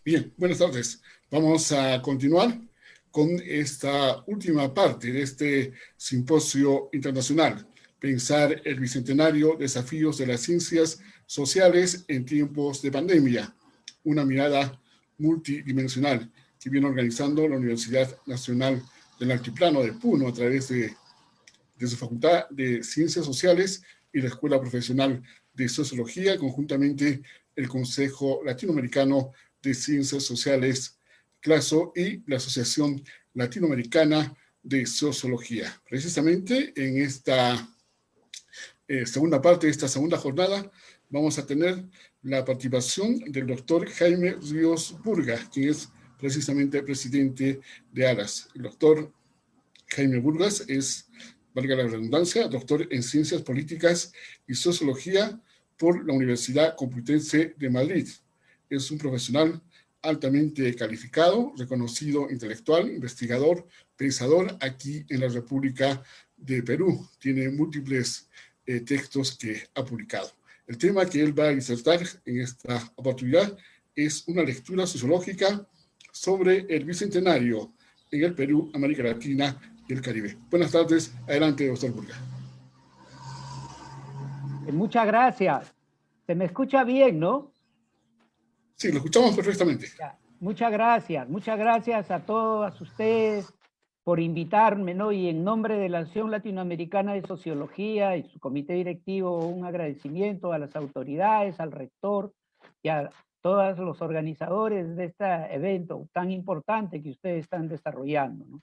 Bien, buenas tardes. Vamos a continuar con esta última parte de este simposio internacional, Pensar el Bicentenario, Desafíos de las Ciencias Sociales en tiempos de pandemia, una mirada multidimensional que viene organizando la Universidad Nacional del Altiplano de Puno a través de su Facultad de Ciencias Sociales y la Escuela Profesional de Sociología, conjuntamente el Consejo Latinoamericano de Ciencias Sociales, CLASO, y la Asociación Latinoamericana de Sociología. Precisamente en esta segunda parte de esta segunda jornada vamos a tener la participación del doctor Jaime Ríos Burga, quien es precisamente presidente de ALAS. El doctor Jaime Burgas es, valga la redundancia, doctor en Ciencias Políticas y Sociología por la Universidad Complutense de Madrid. Es un profesional altamente calificado, reconocido intelectual, investigador, pensador aquí en la República de Perú. Tiene múltiples textos que ha publicado. El tema que él va a disertar en esta oportunidad es una lectura sociológica sobre el Bicentenario en el Perú, América Latina y el Caribe. Buenas tardes, adelante, doctor Burga. Muchas gracias. Se me escucha bien, ¿no? Sí, lo escuchamos perfectamente. Ya. Muchas gracias a todos ustedes por invitarme, ¿no? Y en nombre de la Asociación Latinoamericana de Sociología y su comité directivo, un agradecimiento a las autoridades, al rector y a todos los organizadores de este evento tan importante que ustedes están desarrollando, ¿no?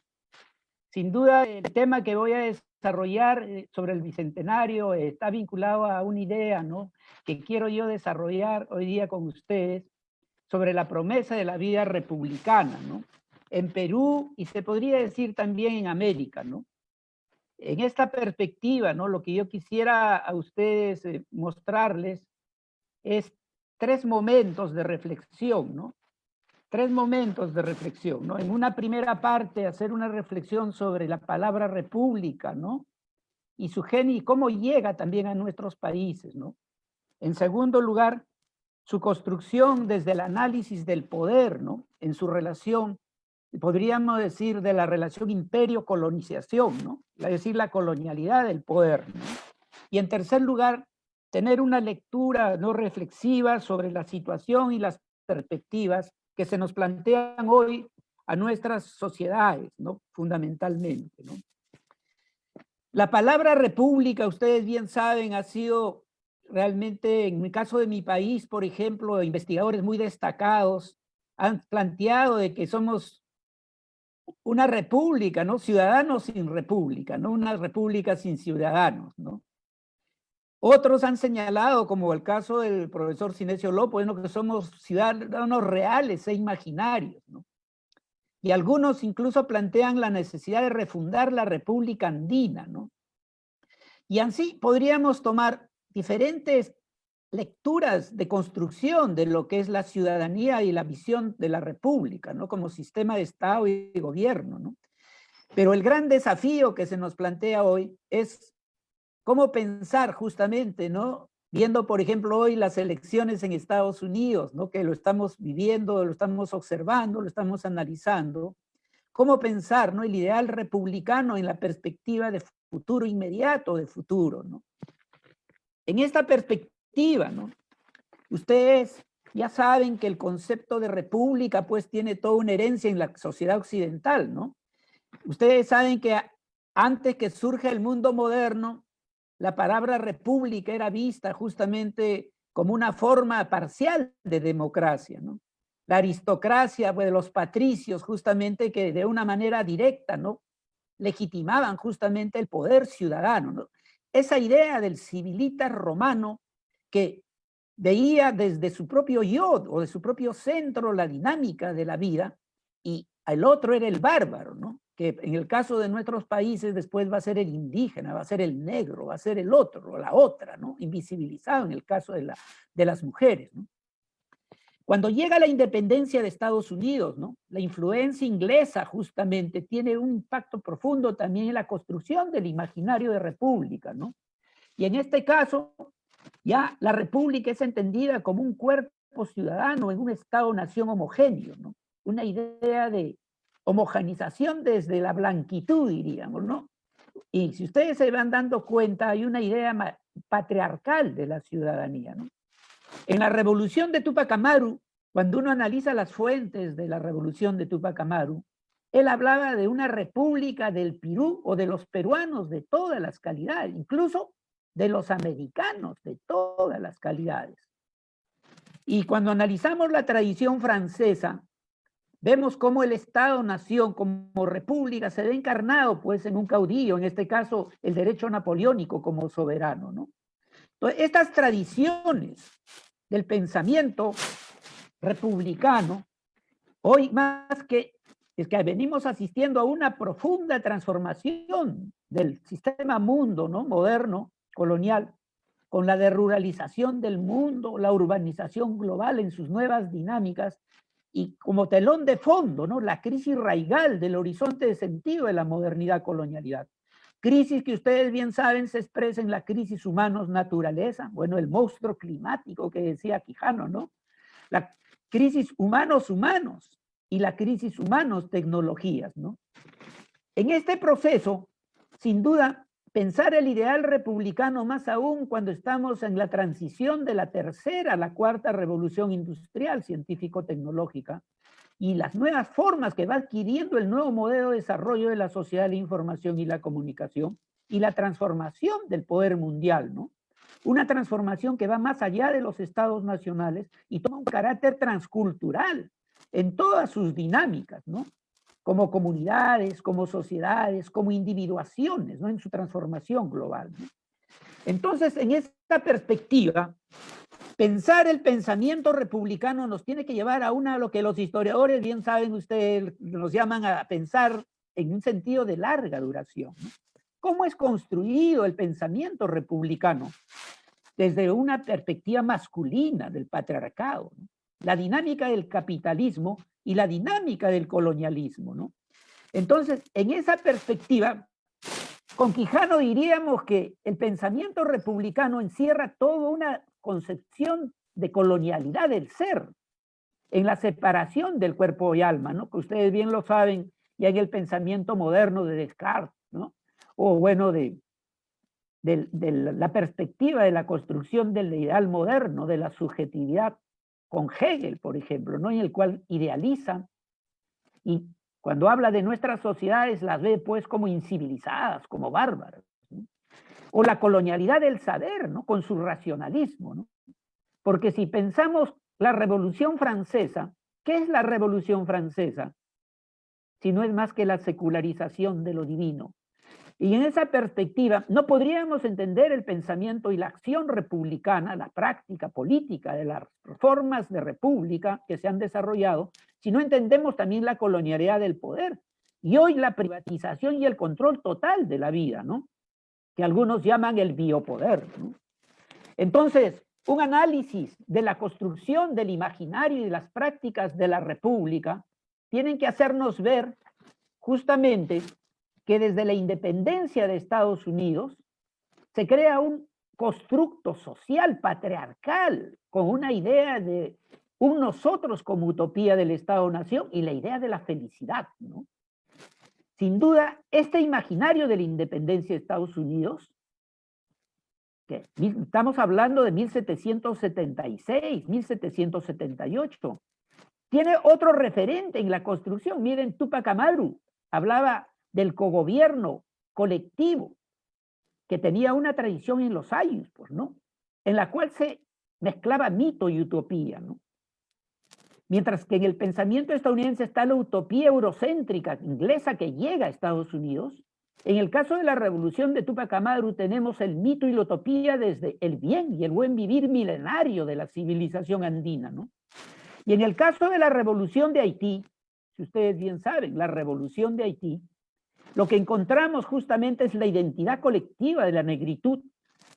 Sin duda, el tema que voy a desarrollar sobre el Bicentenario está vinculado a una idea, ¿no?, que quiero yo desarrollar hoy día con ustedes sobre la promesa de la vida republicana, ¿no?, en Perú y se podría decir también en América, ¿no? En esta perspectiva, ¿no?, lo que yo quisiera a ustedes mostrarles es tres momentos de reflexión, ¿no? Tres momentos de reflexión, ¿no? En una primera parte, hacer una reflexión sobre la palabra república, ¿no? Y su genio y cómo llega también a nuestros países, ¿no? En segundo lugar, su construcción desde el análisis del poder, ¿no? En su relación, podríamos decir, de la relación imperio-colonización, ¿no? Es decir, la colonialidad del poder, ¿no? Y en tercer lugar, tener una lectura no reflexiva sobre la situación y las perspectivas que se nos plantean hoy a nuestras sociedades, ¿no?, fundamentalmente, ¿no? La palabra república, ustedes bien saben, ha sido realmente, en el caso de mi país, por ejemplo, investigadores muy destacados han planteado de que somos una república, ¿no?, ciudadanos sin república, no una república sin ciudadanos, ¿no? Otros han señalado, como el caso del profesor Sinesio López, ¿no?, que somos ciudadanos reales e imaginarios, ¿no? Y algunos incluso plantean la necesidad de refundar la República Andina, ¿no? Y así podríamos tomar diferentes lecturas de construcción de lo que es la ciudadanía y la visión de la República, ¿no?, como sistema de Estado y gobierno, ¿no? Pero el gran desafío que se nos plantea hoy es cómo pensar justamente, ¿no?, viendo, por ejemplo, hoy las elecciones en Estados Unidos, ¿no?, que lo estamos viviendo, lo estamos observando, lo estamos analizando, cómo pensar, ¿no?, el ideal republicano en la perspectiva de futuro inmediato, de futuro, ¿no? En esta perspectiva, ¿no?, ustedes ya saben que el concepto de república pues tiene toda una herencia en la sociedad occidental, ¿no? Ustedes saben que antes que surja el mundo moderno, la palabra república era vista justamente como una forma parcial de democracia, ¿no? La aristocracia, pues, de los patricios, justamente que de una manera directa, ¿no?, legitimaban justamente el poder ciudadano, ¿no? Esa idea del civilita romano que veía desde su propio yo o de su propio centro la dinámica de la vida y el otro era el bárbaro, ¿no?, que en el caso de nuestros países después va a ser el indígena, va a ser el negro, va a ser el otro, la otra, ¿no?, invisibilizado en el caso de las mujeres, ¿no? Cuando llega la independencia de Estados Unidos, ¿no?, la influencia inglesa justamente tiene un impacto profundo también en la construcción del imaginario de república, ¿no? Y en este caso, ya la república es entendida como un cuerpo cuerpo ciudadano en un Estado-nación homogéneo, ¿no? Una idea de homogenización desde la blanquitud, diríamos, ¿no? Y si ustedes se van dando cuenta, hay una idea patriarcal de la ciudadanía, ¿no? En la revolución de Tupac Amaru, cuando uno analiza las fuentes de la revolución de Tupac Amaru, él hablaba de una república del Perú o de los peruanos de todas las calidades, incluso de los americanos de todas las calidades. Y cuando analizamos la tradición francesa, vemos cómo el Estado-nación como república se ve encarnado pues en un caudillo, en este caso el derecho napoleónico como soberano, ¿no? Entonces, estas tradiciones del pensamiento republicano, hoy más que es que venimos asistiendo a una profunda transformación del sistema mundo, ¿no? Moderno, colonial, con la derruralización del mundo, la urbanización global en sus nuevas dinámicas, y como telón de fondo, ¿no? La crisis raigal del horizonte de sentido de la modernidad-colonialidad. Crisis que ustedes bien saben se expresa en la crisis humanos-naturaleza, bueno, el monstruo climático que decía Quijano, ¿no? La crisis humanos-humanos y la crisis humanos-tecnologías, ¿no? En este proceso, sin duda, pensar el ideal republicano, más aún cuando estamos en la transición de la tercera a la cuarta revolución industrial científico-tecnológica y las nuevas formas que va adquiriendo el nuevo modelo de desarrollo de la sociedad de la información y la comunicación y la transformación del poder mundial, ¿no? Una transformación que va más allá de los estados nacionales y toma un carácter transcultural en todas sus dinámicas, ¿no? Como comunidades, como sociedades, como individuaciones, ¿no? En su transformación global, ¿no? Entonces, en esta perspectiva, pensar el pensamiento republicano nos tiene que llevar a lo que los historiadores, bien saben ustedes, nos llaman a pensar en un sentido de larga duración, ¿no? ¿Cómo es construido el pensamiento republicano? Desde una perspectiva masculina del patriarcado, ¿no? La dinámica del capitalismo y la dinámica del colonialismo, ¿no? Entonces, en esa perspectiva, con Quijano diríamos que el pensamiento republicano encierra toda una concepción de colonialidad del ser, en la separación del cuerpo y alma, ¿no? Que ustedes bien lo saben, ya en el pensamiento moderno de Descartes, ¿no? O bueno, de la perspectiva de la construcción del ideal moderno, de la subjetividad, con Hegel, por ejemplo, ¿no? En el cual idealiza y cuando habla de nuestras sociedades las ve pues como incivilizadas, como bárbaras, ¿no? O la colonialidad del saber, ¿no? Con su racionalismo, ¿no? Porque si pensamos la Revolución Francesa, ¿qué es la Revolución Francesa? Si no es más que la secularización de lo divino. Y en esa perspectiva no podríamos entender el pensamiento y la acción republicana, la práctica política de las formas de república que se han desarrollado, si no entendemos también la colonialidad del poder. Y hoy la privatización y el control total de la vida, ¿no? Que algunos llaman el biopoder, ¿no? Entonces, un análisis de la construcción del imaginario y de las prácticas de la república tienen que hacernos ver justamente que desde la independencia de Estados Unidos se crea un constructo social patriarcal con una idea de un nosotros como utopía del Estado-nación y la idea de la felicidad, ¿no? Sin duda, este imaginario de la independencia de Estados Unidos, que estamos hablando de 1776, 1778, tiene otro referente en la construcción. Miren, Tupac Amaru hablaba del cogobierno colectivo, que tenía una tradición en los años, pues, ¿no? En la cual se mezclaba mito y utopía, ¿no? Mientras que en el pensamiento estadounidense está la utopía eurocéntrica inglesa que llega a Estados Unidos, en el caso de la revolución de Tupac Amaru tenemos el mito y la utopía desde el bien y el buen vivir milenario de la civilización andina, ¿no? Y en el caso de la revolución de Haití, si ustedes bien saben, la revolución de Haití, lo que encontramos justamente es la identidad colectiva de la negritud,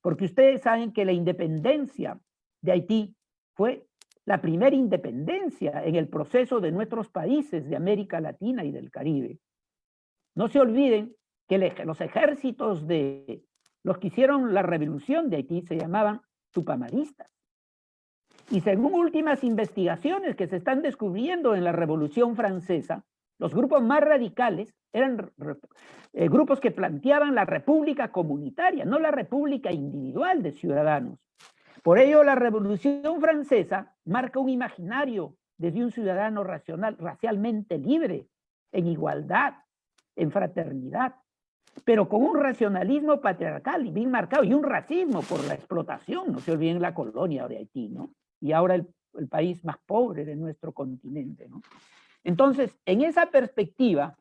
porque ustedes saben que la independencia de Haití fue la primera independencia en el proceso de nuestros países de América Latina y del Caribe. No se olviden que los ejércitos de los que hicieron la revolución de Haití se llamaban tupamaristas. Y según últimas investigaciones que se están descubriendo en la Revolución Francesa, los grupos más radicales eran grupos que planteaban la república comunitaria, no la república individual de ciudadanos. Por ello, la Revolución Francesa marca un imaginario desde un ciudadano racialmente libre, en igualdad, en fraternidad, pero con un racionalismo patriarcal y bien marcado, y un racismo por la explotación, no se olviden la colonia de Haití, ¿no? Y ahora el país más pobre de nuestro continente, ¿no? Entonces, en esa perspectiva,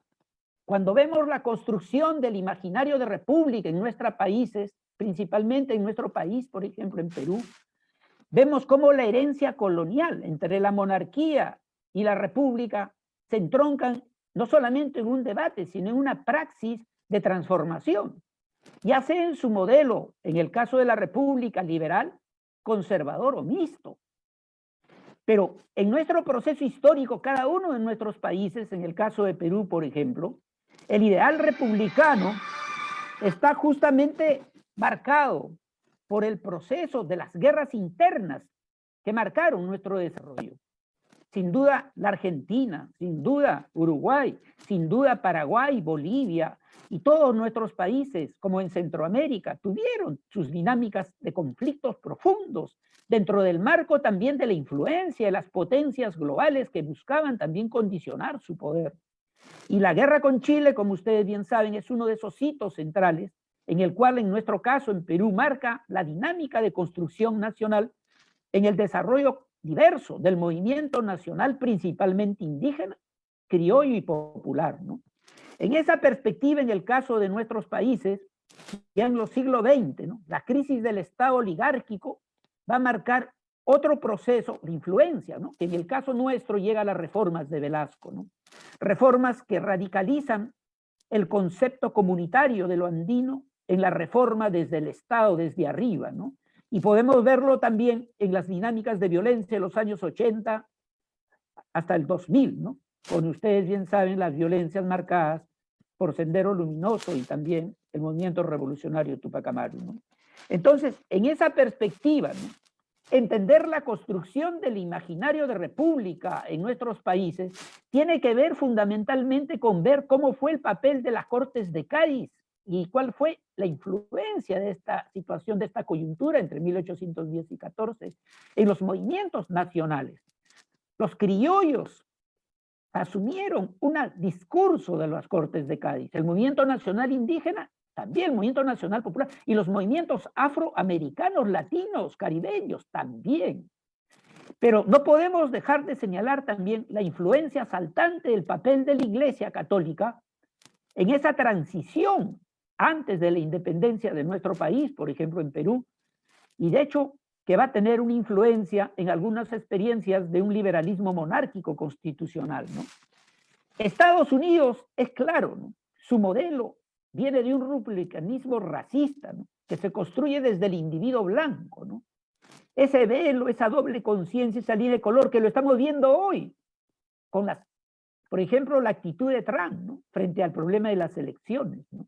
cuando vemos la construcción del imaginario de república en nuestros países, principalmente en nuestro país, por ejemplo, en Perú, vemos cómo la herencia colonial entre la monarquía y la república se entroncan no solamente en un debate, sino en una praxis de transformación, ya sea en su modelo, en el caso de la república liberal, conservador o mixto. Pero en nuestro proceso histórico, cada uno de nuestros países, en el caso de Perú, por ejemplo, el ideal republicano está justamente marcado por el proceso de las guerras internas que marcaron nuestro desarrollo. Sin duda la Argentina, sin duda Uruguay, sin duda Paraguay, Bolivia y todos nuestros países, como en Centroamérica, tuvieron sus dinámicas de conflictos profundos dentro del marco también de la influencia de las potencias globales que buscaban también condicionar su poder. Y la guerra con Chile, como ustedes bien saben, es uno de esos hitos centrales en el cual en nuestro caso en Perú marca la dinámica de construcción nacional en el desarrollo diverso del movimiento nacional principalmente indígena, criollo y popular, ¿no? En esa perspectiva, en el caso de nuestros países, ya en los siglos XX, ¿no? La crisis del Estado oligárquico va a marcar otro proceso de influencia, ¿no? Que en el caso nuestro llega a las reformas de Velasco, ¿no? Reformas que radicalizan el concepto comunitario de lo andino en la reforma desde el Estado, desde arriba, ¿no? Y podemos verlo también en las dinámicas de violencia de los años 80 hasta el 2000, ¿no? Como ustedes bien saben, las violencias marcadas por Sendero Luminoso y también el movimiento revolucionario Tupac Amaru, ¿no? Entonces, en esa perspectiva, ¿no? Entender la construcción del imaginario de república en nuestros países tiene que ver fundamentalmente con ver cómo fue el papel de las Cortes de Cádiz y cuál fue la influencia de esta situación, de esta coyuntura entre 1810 y 14 en los movimientos nacionales. Los criollos asumieron un discurso de las Cortes de Cádiz, el movimiento nacional indígena también, el movimiento nacional popular y los movimientos afroamericanos, latinos, caribeños también. Pero no podemos dejar de señalar también la influencia saltante del papel de la Iglesia Católica en esa transición antes de la independencia de nuestro país, por ejemplo en Perú, y de hecho que va a tener una influencia en algunas experiencias de un liberalismo monárquico constitucional, ¿no? Estados Unidos es claro, ¿no? Su modelo viene de un republicanismo racista, ¿no? Que se construye desde el individuo blanco, ¿no? Ese velo, esa doble conciencia, esa línea de color que lo estamos viendo hoy, con las, por ejemplo, la actitud de Trump, ¿no? Frente al problema de las elecciones, ¿no?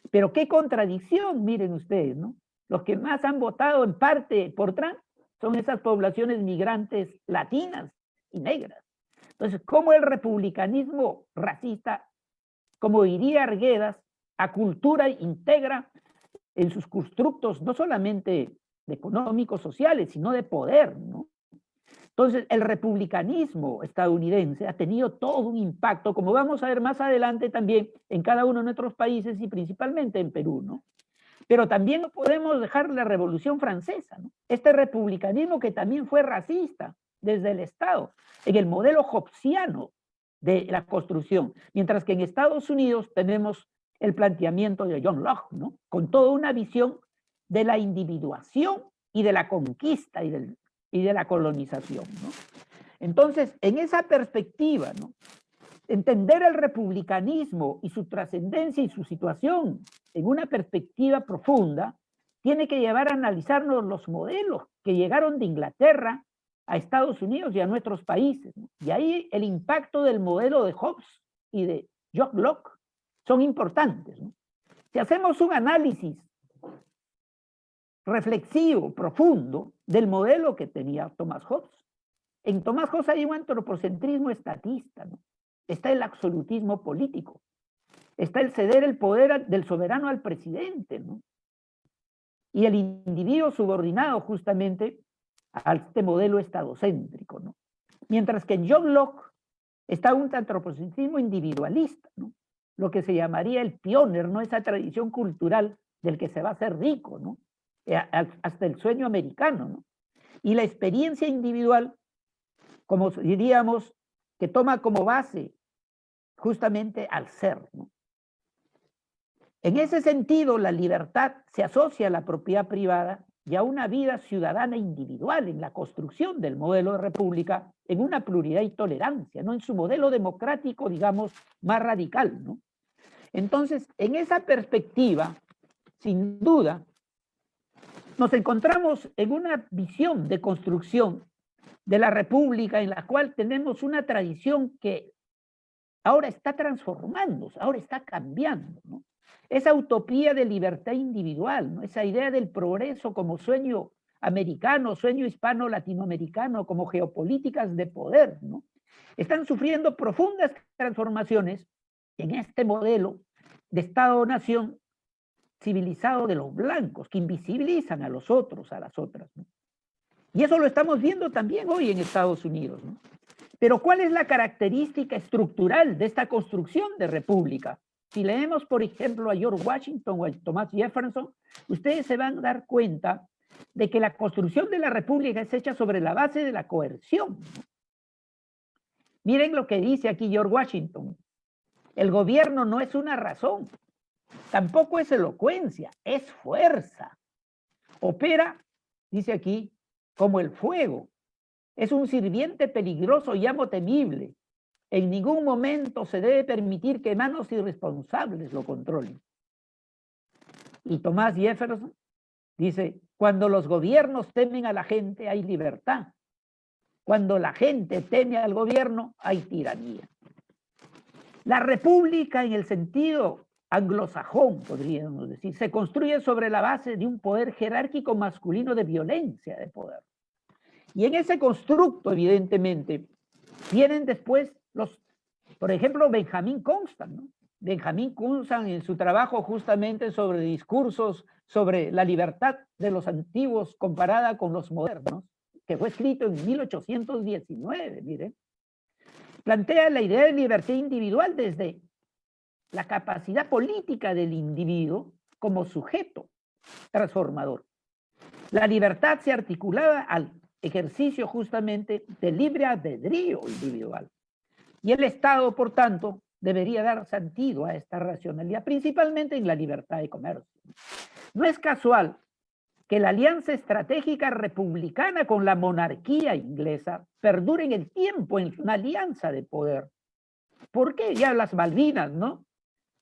Pero qué contradicción, miren ustedes, ¿no? Los que más han votado en parte por Trump son esas poblaciones migrantes latinas y negras. Entonces, ¿cómo el republicanismo racista, como diría Arguedas, acultura e integra en sus constructos no solamente económicos, sociales, sino de poder, ¿no? Entonces, el republicanismo estadounidense ha tenido todo un impacto, como vamos a ver más adelante también en cada uno de nuestros países y principalmente en Perú, ¿no? Pero también no podemos dejar la Revolución Francesa, ¿no? Este republicanismo que también fue racista desde el Estado, en el modelo hobbesiano de la construcción, mientras que en Estados Unidos tenemos el planteamiento de John Locke, ¿no? Con toda una visión de la individuación y de la conquista y de la colonización, ¿no? Entonces, en esa perspectiva, ¿no? Entender el republicanismo y su trascendencia y su situación en una perspectiva profunda tiene que llevar a analizarnos los modelos que llegaron de Inglaterra a Estados Unidos y a nuestros países, ¿no? Y ahí el impacto del modelo de Hobbes y de John Locke son importantes, ¿no? Si hacemos un análisis reflexivo, profundo, del modelo que tenía Thomas Hobbes. En Thomas Hobbes hay un antropocentrismo estatista, ¿no? Está el absolutismo político, está el ceder el poder del soberano al presidente, ¿no? Y el individuo subordinado justamente a este modelo estadocéntrico, ¿no? Mientras que en John Locke está un antropocentrismo individualista, ¿no? Lo que se llamaría el pioner, ¿no? Esa tradición cultural del que se va a hacer rico, ¿no? Hasta el sueño americano, ¿no? Y la experiencia individual, como diríamos, que toma como base justamente al ser, ¿no? En ese sentido, la libertad se asocia a la propiedad privada y a una vida ciudadana individual en la construcción del modelo de república en una pluralidad y tolerancia, ¿no? En su modelo democrático, digamos, más radical, ¿no? Entonces, en esa perspectiva, sin duda, nos encontramos en una visión de construcción de la república en la cual tenemos una tradición que ahora está transformándose, ahora está cambiando, ¿no? Esa utopía de libertad individual, ¿no? Esa idea del progreso como sueño americano, sueño hispano-latinoamericano, como geopolíticas de poder, ¿no? Están sufriendo profundas transformaciones en este modelo de Estado-nación civilizado de los blancos, que invisibilizan a los otros, a las otras, ¿no? Y eso lo estamos viendo también hoy en Estados Unidos, ¿no? Pero ¿cuál es la característica estructural de esta construcción de república? Si leemos, por ejemplo, a George Washington o a Thomas Jefferson, ustedes se van a dar cuenta de que la construcción de la república es hecha sobre la base de la coerción, ¿no? Miren lo que dice aquí George Washington. El gobierno no es una razón, tampoco es elocuencia, es fuerza. Opera, dice aquí, como el fuego. Es un sirviente peligroso y amo temible. En ningún momento se debe permitir que manos irresponsables lo controlen. Y Thomas Jefferson dice, cuando los gobiernos temen a la gente hay libertad. Cuando la gente teme al gobierno hay tiranía. La república en el sentido anglosajón, podríamos decir, se construye sobre la base de un poder jerárquico masculino de violencia de poder. Y en ese constructo, evidentemente, vienen después por ejemplo, Benjamin Constant, ¿no? Benjamin Constant en su trabajo justamente sobre discursos sobre la libertad de los antiguos comparada con los modernos, que fue escrito en 1819, miren, plantea la idea de libertad individual desde la capacidad política del individuo como sujeto transformador. La libertad se articulaba al ejercicio justamente del libre albedrío individual. Y el Estado, por tanto, debería dar sentido a esta racionalidad, principalmente en la libertad de comercio. No es casual que la alianza estratégica republicana con la monarquía inglesa perdure en el tiempo en una alianza de poder. ¿Por qué? Ya las Malvinas, ¿no?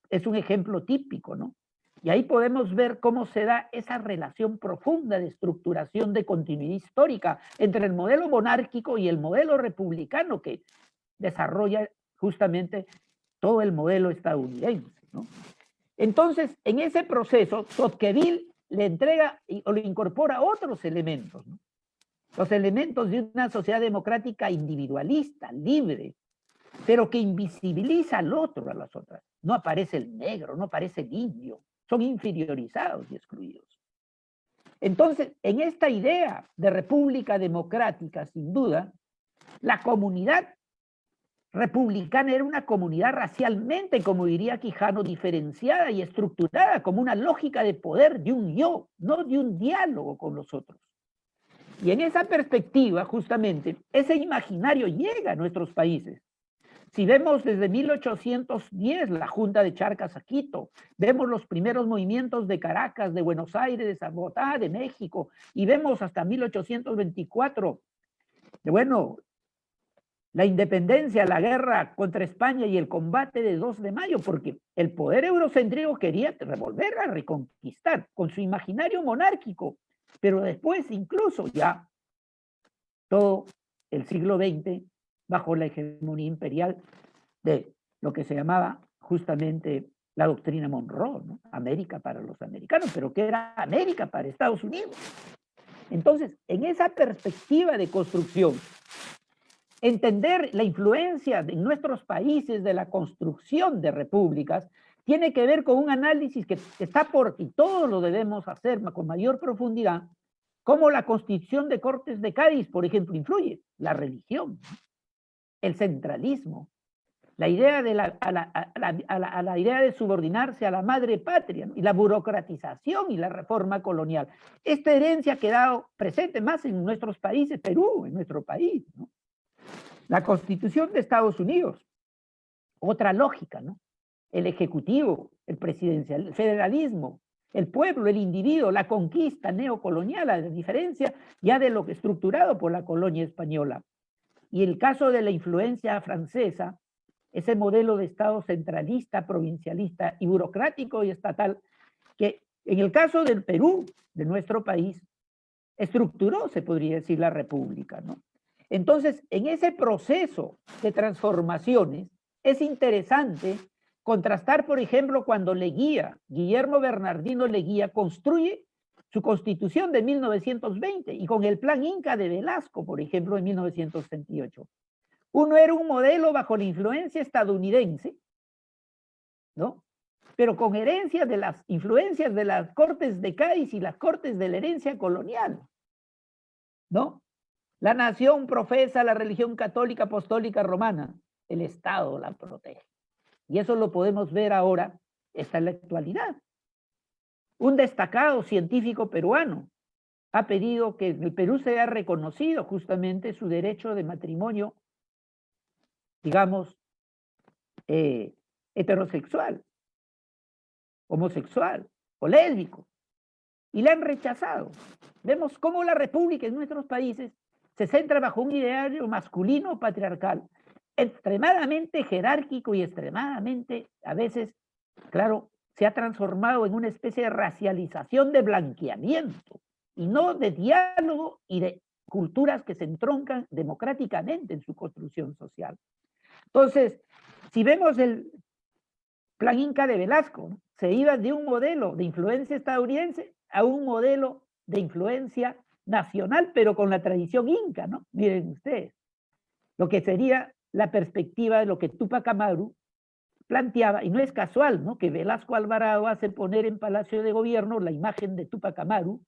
Es un ejemplo típico, ¿no? Y ahí podemos ver cómo se da esa relación profunda de estructuración de continuidad histórica entre el modelo monárquico y el modelo republicano que desarrolla justamente todo el modelo estadounidense, ¿no? Entonces, en ese proceso, Tocqueville le entrega o le incorpora otros elementos, ¿no? Los elementos de una sociedad democrática individualista, libre, pero que invisibiliza al otro, a las otras. No aparece el negro, no aparece el indio, son inferiorizados y excluidos. Entonces, en esta idea de república democrática, sin duda, la comunidad republicana era una comunidad racialmente, como diría Quijano, diferenciada y estructurada como una lógica de poder de un yo, no de un diálogo con los otros. Y en esa perspectiva, justamente, ese imaginario llega a nuestros países. Si vemos desde 1810 la Junta de Charcas a Quito, vemos los primeros movimientos de Caracas, de Buenos Aires, de Bogotá, de México, y vemos hasta 1824, bueno, la independencia, la guerra contra España y el combate de 2 de mayo, porque el poder eurocéntrico quería volver a reconquistar con su imaginario monárquico, pero después incluso ya todo el siglo XX bajo la hegemonía imperial de lo que se llamaba justamente la doctrina Monroe, ¿no? América para los americanos, pero que era América para Estados Unidos. Entonces, en esa perspectiva de construcción, entender la influencia de nuestros países de la construcción de repúblicas tiene que ver con un análisis que está por, y todos lo debemos hacer con mayor profundidad, cómo la constitución de Cortes de Cádiz, por ejemplo, influye la religión, el centralismo, la idea de la idea de subordinarse a la madre patria, ¿no? Y la burocratización y la reforma colonial. Esta herencia ha quedado presente más en nuestros países, Perú, en nuestro país, ¿no? La Constitución de Estados Unidos, otra lógica, ¿no? El ejecutivo, el presidencial, el federalismo, el pueblo, el individuo, la conquista neocolonial, a diferencia ya de lo que estructurado por la colonia española. Y el caso de la influencia francesa, ese modelo de Estado centralista, provincialista y burocrático y estatal, que en el caso del Perú, de nuestro país, estructuró, se podría decir, la república, ¿no? Entonces, en ese proceso de transformaciones, es interesante contrastar, por ejemplo, cuando Leguía, Guillermo Bernardino Leguía, construye su constitución de 1920 y con el plan Inca de Velasco, por ejemplo, en 1968. Uno era un modelo bajo la influencia estadounidense, ¿no? Pero con herencia de las influencias de las Cortes de Cádiz y las Cortes de la herencia colonial, ¿no? La nación profesa la religión católica apostólica romana, el Estado la protege. Y eso lo podemos ver ahora, está en la actualidad. Un destacado científico peruano ha pedido que en el Perú sea reconocido justamente su derecho de matrimonio, digamos, heterosexual, homosexual o lésbico, y le han rechazado. Vemos cómo la república en nuestros países se centra bajo un ideario masculino patriarcal, extremadamente jerárquico y extremadamente, a veces, claro, se ha transformado en una especie de racialización de blanqueamiento, y no de diálogo y de culturas que se entroncan democráticamente en su construcción social. Entonces, si vemos el plan Inca de Velasco, ¿no? Se iba de un modelo de influencia estadounidense a un modelo de influencia nacional, pero con la tradición inca, ¿no? Miren ustedes, lo que sería la perspectiva de lo que Túpac Amaru planteaba, y no es casual, ¿no?, que Velasco Alvarado hace poner en Palacio de Gobierno la imagen de Túpac Amaru,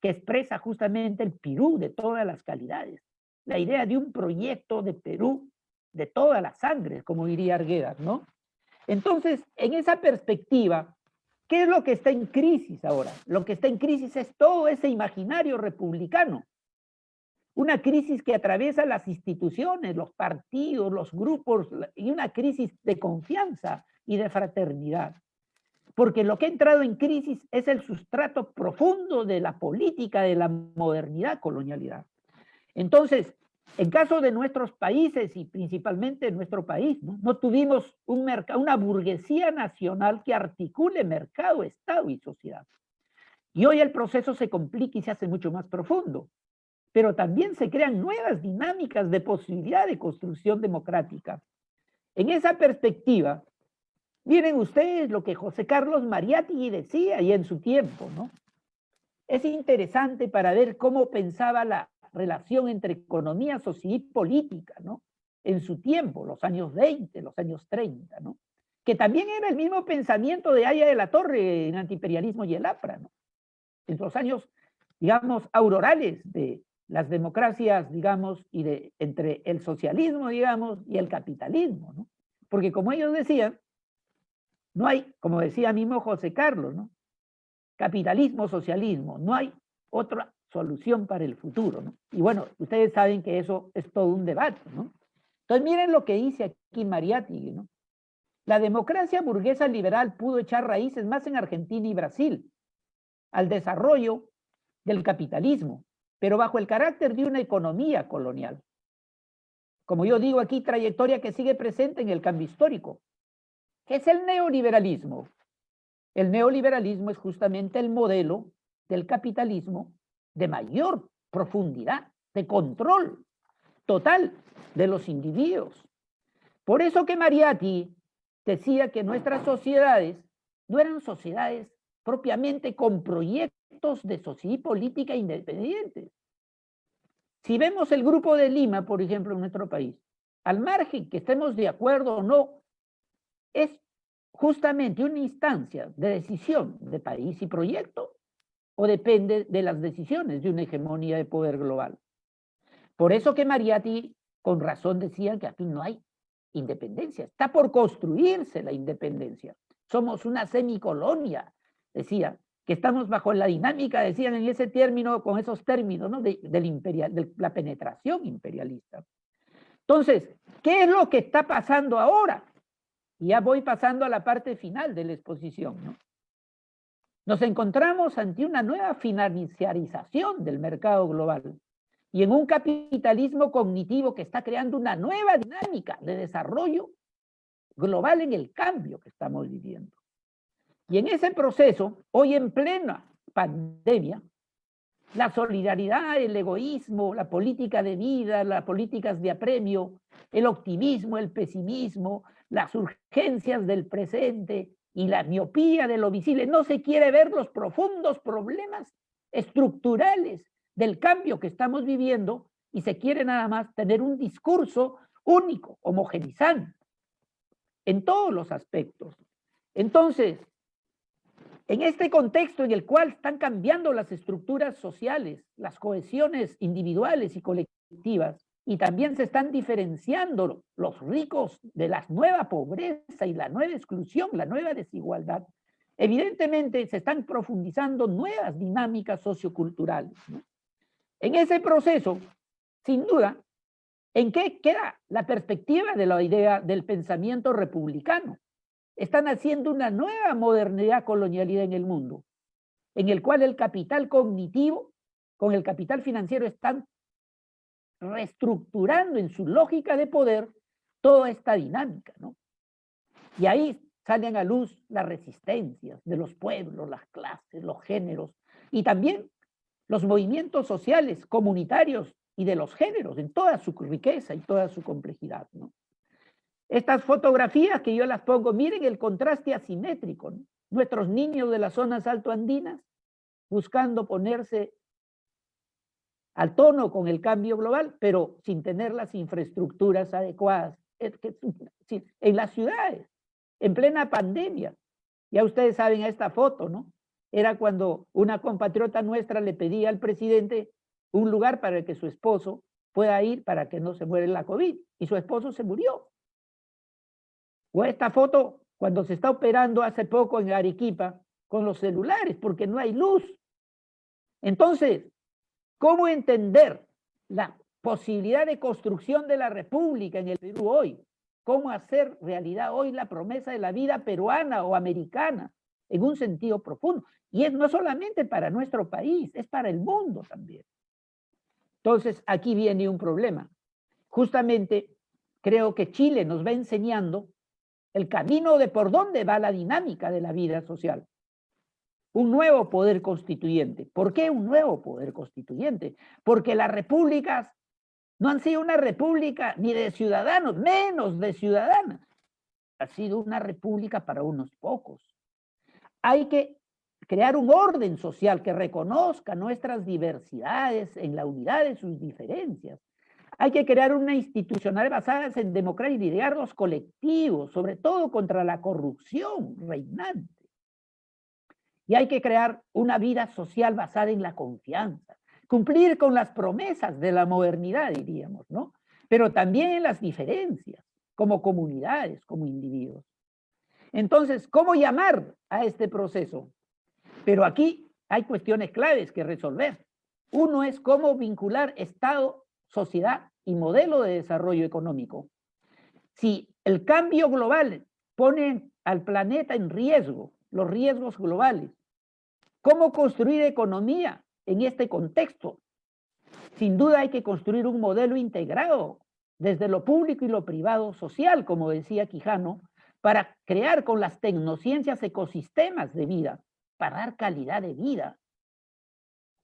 que expresa justamente el Perú de todas las calidades, la idea de un proyecto de Perú de todas las sangres, como diría Arguedas, ¿no? Entonces, en esa perspectiva, ¿qué es lo que está en crisis ahora? Lo que está en crisis es todo ese imaginario republicano. Una crisis que atraviesa las instituciones, los partidos, los grupos, y una crisis de confianza y de fraternidad. Porque lo que ha entrado en crisis es el sustrato profundo de la política de la modernidad, colonialidad. Entonces, en caso de nuestros países y principalmente en nuestro país, no tuvimos una burguesía nacional que articule mercado, Estado y sociedad. Y hoy el proceso se complica y se hace mucho más profundo, pero también se crean nuevas dinámicas de posibilidad de construcción democrática. En esa perspectiva, miren ustedes lo que José Carlos Mariátegui decía y en su tiempo, ¿no? Es interesante para ver cómo pensaba la relación entre economía, sociedad y política, ¿no? En su tiempo, los años 20, los años 30, ¿no? Que también era el mismo pensamiento de Aya de la Torre en Antiimperialismo y el APRA, ¿no? En los años, digamos, aurorales de las democracias, digamos, y entre el socialismo, digamos, y el capitalismo, ¿no? Porque como ellos decían, no hay, como decía mismo José Carlos, ¿no?, capitalismo, socialismo, no hay otra solución para el futuro, ¿no? Y bueno, ustedes saben que eso es todo un debate, ¿no? Entonces miren lo que dice aquí Mariátegui, ¿no? La democracia burguesa liberal pudo echar raíces más en Argentina y Brasil al desarrollo del capitalismo, pero bajo el carácter de una economía colonial. Como yo digo aquí, trayectoria que sigue presente en el cambio histórico. ¿Qué es el neoliberalismo? El neoliberalismo es justamente el modelo del capitalismo de mayor profundidad, de control total de los individuos. Por eso que Mariátegui decía que nuestras sociedades no eran sociedades propiamente con proyectos proyectos de sociedad y política independientes. Si vemos el Grupo de Lima, por ejemplo, en nuestro país, al margen que estemos de acuerdo o no, es justamente una instancia de decisión de país y proyecto, o depende de las decisiones de una hegemonía de poder global. Por eso que Mariatti, con razón, decía que aquí no hay independencia, está por construirse la independencia. Somos una semicolonia, decía, que estamos bajo la dinámica, decían en ese término, con esos términos, ¿no? de la penetración imperialista. Entonces, ¿qué es lo que está pasando ahora? Y ya voy pasando a la parte final de la exposición, ¿no? Nos encontramos ante una nueva financiarización del mercado global y en un capitalismo cognitivo que está creando una nueva dinámica de desarrollo global en el cambio que estamos viviendo. Y en ese proceso, hoy en plena pandemia, la solidaridad, el egoísmo, la política de vida, las políticas de apremio, el optimismo, el pesimismo, las urgencias del presente y la miopía de lo visible. No se quiere ver los profundos problemas estructurales del cambio que estamos viviendo y se quiere nada más tener un discurso único, homogenizante, en todos los aspectos. Entonces, en este contexto en el cual están cambiando las estructuras sociales, las cohesiones individuales y colectivas, y también se están diferenciando los ricos de la nueva pobreza y la nueva exclusión, la nueva desigualdad, evidentemente se están profundizando nuevas dinámicas socioculturales, ¿no? En ese proceso, sin duda, ¿en qué queda la perspectiva de la idea del pensamiento republicano? Están haciendo una nueva modernidad colonialidad en el mundo, en el cual el capital cognitivo con el capital financiero están reestructurando en su lógica de poder toda esta dinámica, ¿no? Y ahí salen a luz las resistencias de los pueblos, las clases, los géneros, y también los movimientos sociales, comunitarios y de los géneros, en toda su riqueza y toda su complejidad, ¿no? Estas fotografías que yo las pongo, miren el contraste asimétrico, ¿no? Nuestros niños de las zonas altoandinas buscando ponerse al tono con el cambio global, pero sin tener las infraestructuras adecuadas. En las ciudades, en plena pandemia, ya ustedes saben esta foto, ¿no? Era cuando una compatriota nuestra le pedía al presidente un lugar para que su esposo pueda ir para que no se muera en la COVID, y su esposo se murió. O esta foto cuando se está operando hace poco en Arequipa con los celulares, porque no hay luz. Entonces, ¿cómo entender la posibilidad de construcción de la República en el Perú hoy? ¿Cómo hacer realidad hoy la promesa de la vida peruana o americana en un sentido profundo? Y no solamente para nuestro país, es para el mundo también. Entonces, aquí viene un problema. Justamente creo que Chile nos va enseñando el camino de por dónde va la dinámica de la vida social. Un nuevo poder constituyente. ¿Por qué un nuevo poder constituyente? Porque las repúblicas no han sido una república ni de ciudadanos, menos de ciudadanas. Ha sido una república para unos pocos. Hay que crear un orden social que reconozca nuestras diversidades en la unidad de sus diferencias. Hay que crear una institucional basada en democracia y liderazgos colectivos, sobre todo contra la corrupción reinante. Y hay que crear una vida social basada en la confianza, cumplir con las promesas de la modernidad, diríamos, ¿no? Pero también en las diferencias, como comunidades, como individuos. Entonces, ¿cómo llamar a este proceso? Pero aquí hay cuestiones claves que resolver. Uno es cómo vincular Estado, sociedad y modelo de desarrollo económico. Si el cambio global pone al planeta en riesgo, los riesgos globales, ¿cómo construir economía en este contexto? Sin duda hay que construir un modelo integrado desde lo público y lo privado social, como decía Quijano, para crear con las tecnociencias ecosistemas de vida, para dar calidad de vida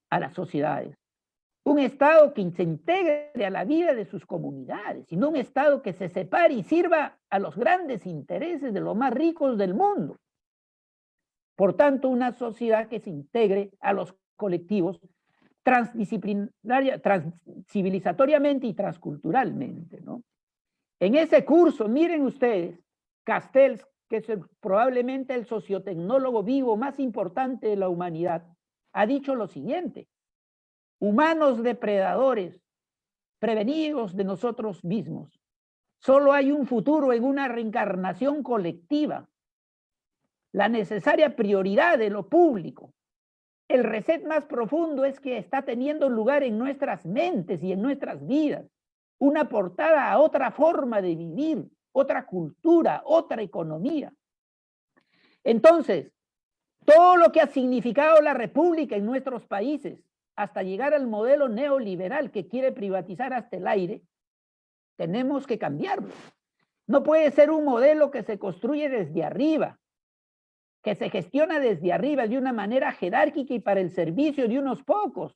a las sociedades. Un Estado que se integre a la vida de sus comunidades, y no un Estado que se separe y sirva a los grandes intereses de los más ricos del mundo. Por tanto, una sociedad que se integre a los colectivos transcivilizatoriamente y transculturalmente, ¿no? En ese curso, miren ustedes, Castells, que es probablemente el sociotecnólogo vivo más importante de la humanidad, ha dicho lo siguiente: humanos depredadores, prevenidos de nosotros mismos. Solo hay un futuro en una reencarnación colectiva. La necesaria prioridad de lo público. El reset más profundo es que está teniendo lugar en nuestras mentes y en nuestras vidas. Una portada a otra forma de vivir, otra cultura, otra economía. Entonces, todo lo que ha significado la república en nuestros países, hasta llegar al modelo neoliberal que quiere privatizar hasta el aire, tenemos que cambiarlo. No puede ser un modelo que se construye desde arriba, que se gestiona desde arriba de una manera jerárquica y para el servicio de unos pocos,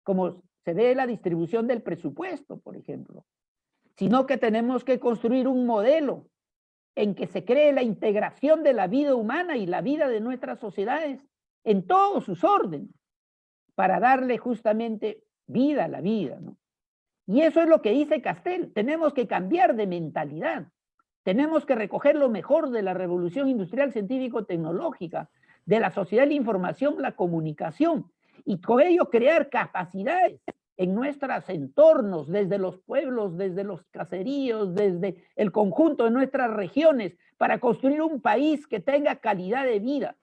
como se ve en la distribución del presupuesto, por ejemplo, sino que tenemos que construir un modelo en que se cree la integración de la vida humana y la vida de nuestras sociedades en todos sus órdenes, para darle justamente vida a la vida, ¿no? Y eso es lo que dice Castells. Tenemos que cambiar de mentalidad. Tenemos que recoger lo mejor de la revolución industrial científico-tecnológica, de la sociedad de la información, la comunicación, y con ello crear capacidades en nuestros entornos, desde los pueblos, desde los caseríos, desde el conjunto de nuestras regiones, para construir un país que tenga calidad de vida.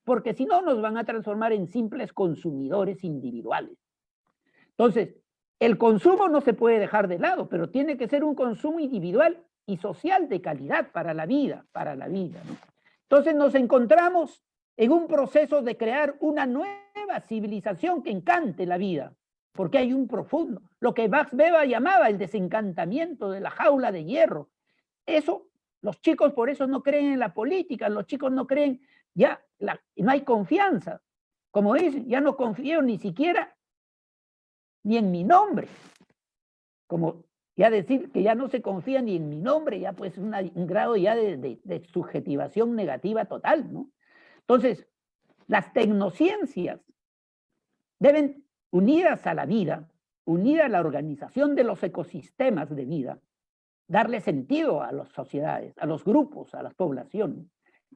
Porque si no, nos van a transformar en simples consumidores individuales. Entonces, el consumo no se puede dejar de lado, pero tiene que ser un consumo individual y social de calidad para la vida, ¿no? Entonces nos encontramos en un proceso de crear una nueva civilización que encante la vida, porque hay un profundo, lo que Max Weber llamaba el desencantamiento de la jaula de hierro. Eso, los chicos por eso no creen en la política, los chicos no creen, no hay confianza. Como dicen, ya no confío ni siquiera ni en mi nombre. Como ya decir que ya no se confía ni en mi nombre, ya pues un grado ya de subjetivación negativa total, ¿no? Entonces, las tecnociencias deben, unidas a la vida, unidas a la organización de los ecosistemas de vida, darle sentido a las sociedades, a los grupos, a las poblaciones,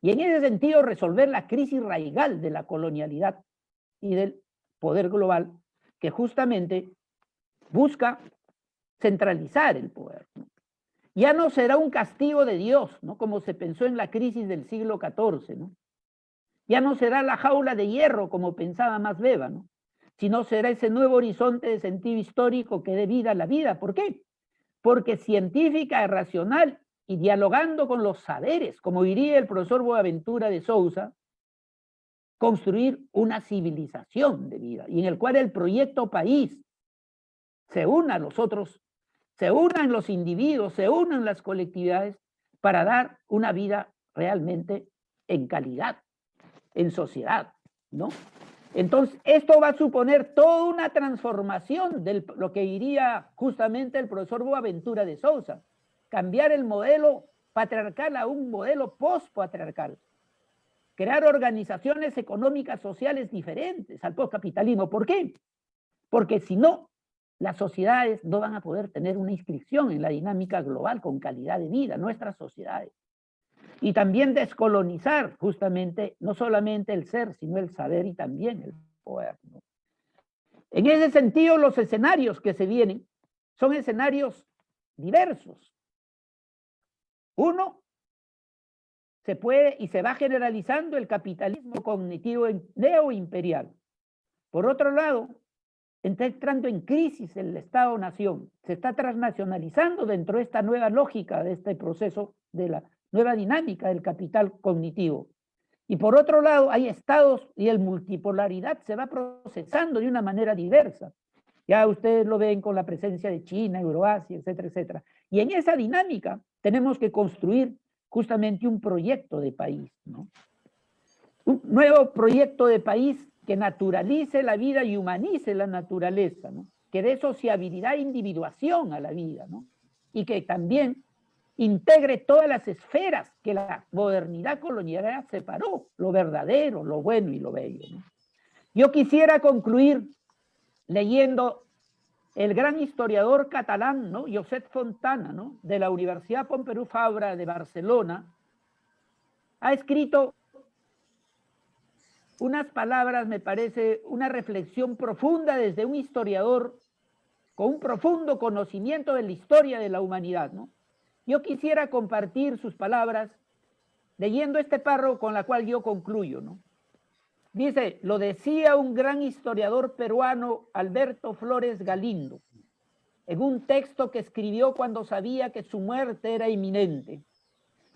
y en ese sentido resolver la crisis raigal de la colonialidad y del poder global, que justamente busca centralizar el poder, ¿no? Ya no será un castigo de Dios, ¿no? Como se pensó en la crisis del siglo XIV, ¿no? Ya no será la jaula de hierro, como pensaba Max Weber, ¿no? Sino será ese nuevo horizonte de sentido histórico que dé vida a la vida. ¿Por qué? Porque científica, racional y dialogando con los saberes, como diría el profesor Boaventura de Sousa, construir una civilización de vida, y en el cual el proyecto país se una a los otros, se unan los individuos, se unan las colectividades para dar una vida realmente en calidad, en sociedad, ¿no? Entonces, esto va a suponer toda una transformación de lo que diría justamente el profesor Boaventura de Sousa, cambiar el modelo patriarcal a un modelo post-patriarcal, crear organizaciones económicas sociales diferentes al postcapitalismo. ¿Por qué? Porque si no, las sociedades no van a poder tener una inscripción en la dinámica global con calidad de vida, nuestras sociedades. Y también descolonizar justamente no solamente el ser, sino el saber y también el poder, ¿no? En ese sentido, los escenarios que se vienen son escenarios diversos. Uno, se puede y se va generalizando el capitalismo cognitivo neoimperial. Por otro lado, está entrando en crisis el Estado-Nación, se está transnacionalizando dentro de esta nueva lógica, de este proceso de la nueva dinámica del capital cognitivo. Y por otro lado, hay estados y el multipolaridad se va procesando de una manera diversa. Ya ustedes lo ven con la presencia de China, Euroasia, etcétera, etcétera. Y en esa dinámica tenemos que construir justamente un proyecto de país, ¿no? Un nuevo proyecto de país que naturalice la vida y humanice la naturaleza, ¿no? Que dé sociabilidad e individuación a la vida, ¿no? Y que también integre todas las esferas que la modernidad colonial separó, lo verdadero, lo bueno y lo bello, ¿no? Yo quisiera concluir leyendo el gran historiador catalán, ¿no? Josep Fontana, ¿no? De la Universidad Pompeu Fabra de Barcelona, ha escrito unas palabras, me parece, una reflexión profunda desde un historiador con un profundo conocimiento de la historia de la humanidad, ¿no? Yo quisiera compartir sus palabras leyendo este párrafo con la cual yo concluyo, ¿no? Dice, lo decía un gran historiador peruano, Alberto Flores Galindo, en un texto que escribió cuando sabía que su muerte era inminente,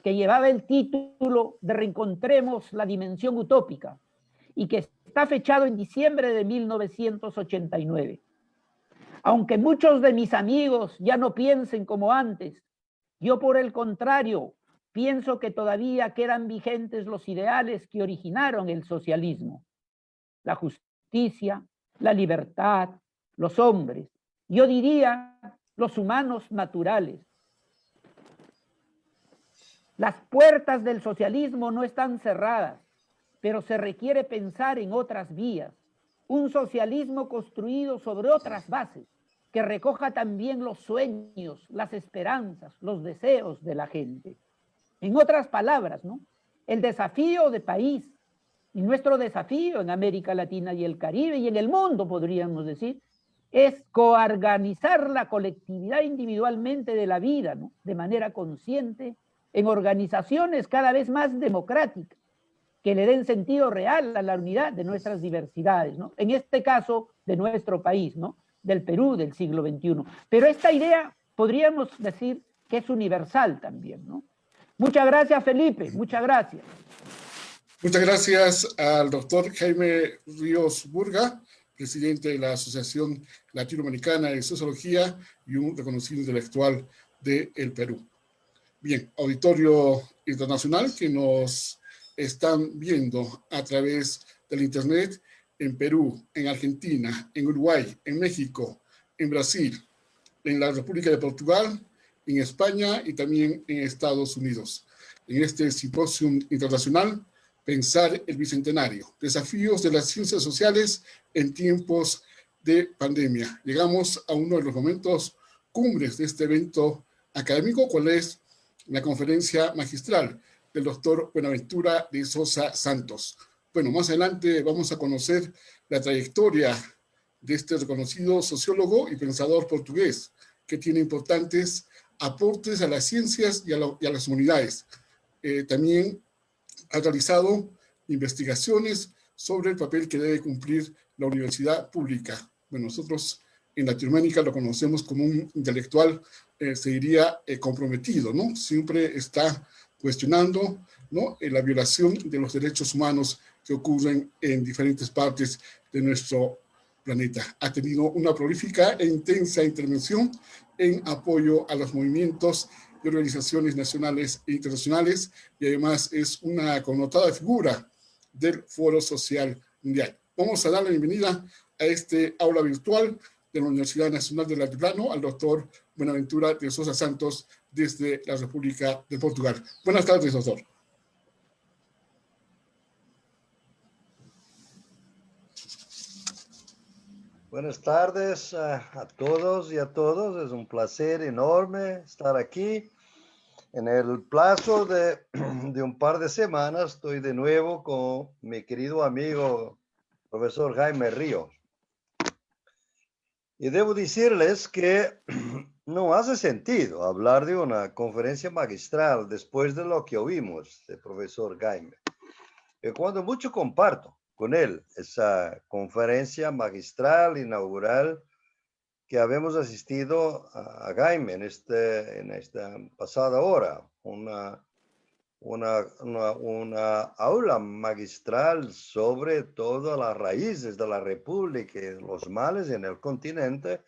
que llevaba el título de Reencontremos la dimensión utópica y que está fechado en diciembre de 1989. Aunque muchos de mis amigos ya no piensen como antes, yo por el contrario pienso que todavía quedan vigentes los ideales que originaron el socialismo: la justicia, la libertad, los hombres, yo diría los humanos naturales. Las puertas del socialismo no están cerradas, pero se requiere pensar en otras vías, un socialismo construido sobre otras bases, que recoja también los sueños, las esperanzas, los deseos de la gente. En otras palabras, ¿no? El desafío de país y nuestro desafío en América Latina y el Caribe y en el mundo, podríamos decir, es coorganizar la colectividad individualmente de la vida, ¿no? De manera consciente, en organizaciones cada vez más democráticas, que le den sentido real a la unidad de nuestras diversidades, ¿no? En este caso, de nuestro país, ¿no? Del Perú del siglo XXI. Pero esta idea podríamos decir que es universal también, ¿no? Muchas gracias, Felipe, muchas gracias. Muchas gracias al doctor Jaime Ríos Burga, presidente de la Asociación Latinoamericana de Sociología y un reconocido intelectual del Perú. Bien, auditorio internacional que nos están viendo a través del Internet en Perú, en Argentina, en Uruguay, en México, en Brasil, en la República de Portugal, en España y también en Estados Unidos. En este simposio internacional, Pensar el Bicentenario, desafíos de las ciencias sociales en tiempos de pandemia. Llegamos a uno de los momentos cumbres de este evento académico, cuál es la conferencia magistral del doctor Buenaventura de Sosa Santos. Bueno, más adelante vamos a conocer la trayectoria de este reconocido sociólogo y pensador portugués, que tiene importantes aportes a las ciencias y a las humanidades. También ha realizado investigaciones sobre el papel que debe cumplir la universidad pública. Bueno, nosotros en Latinoamérica lo conocemos como un intelectual, se diría, comprometido, ¿no? Siempre está cuestionando, ¿no? La violación de los derechos humanos que ocurren en diferentes partes de nuestro planeta. Ha tenido una prolífica e intensa intervención en apoyo a los movimientos de organizaciones nacionales e internacionales y además es una connotada figura del Foro Social Mundial. Vamos a dar la bienvenida a este aula virtual de la Universidad Nacional del Altiplano al doctor Buenaventura de Sosa Santos desde la República de Portugal. Buenas tardes, doctor. Buenas tardes a todos y a todas. Es un placer enorme estar aquí. En el plazo de un par de semanas estoy de nuevo con mi querido amigo profesor Jaime Ríos. Y debo decirles que no hace sentido hablar de una conferencia magistral después de lo que oímos del profesor Jaime. Cuando mucho comparto con él esa conferencia magistral inaugural que habíamos asistido a Jaime en esta pasada hora, una aula magistral sobre todas las raíces de la República y los males en el continente,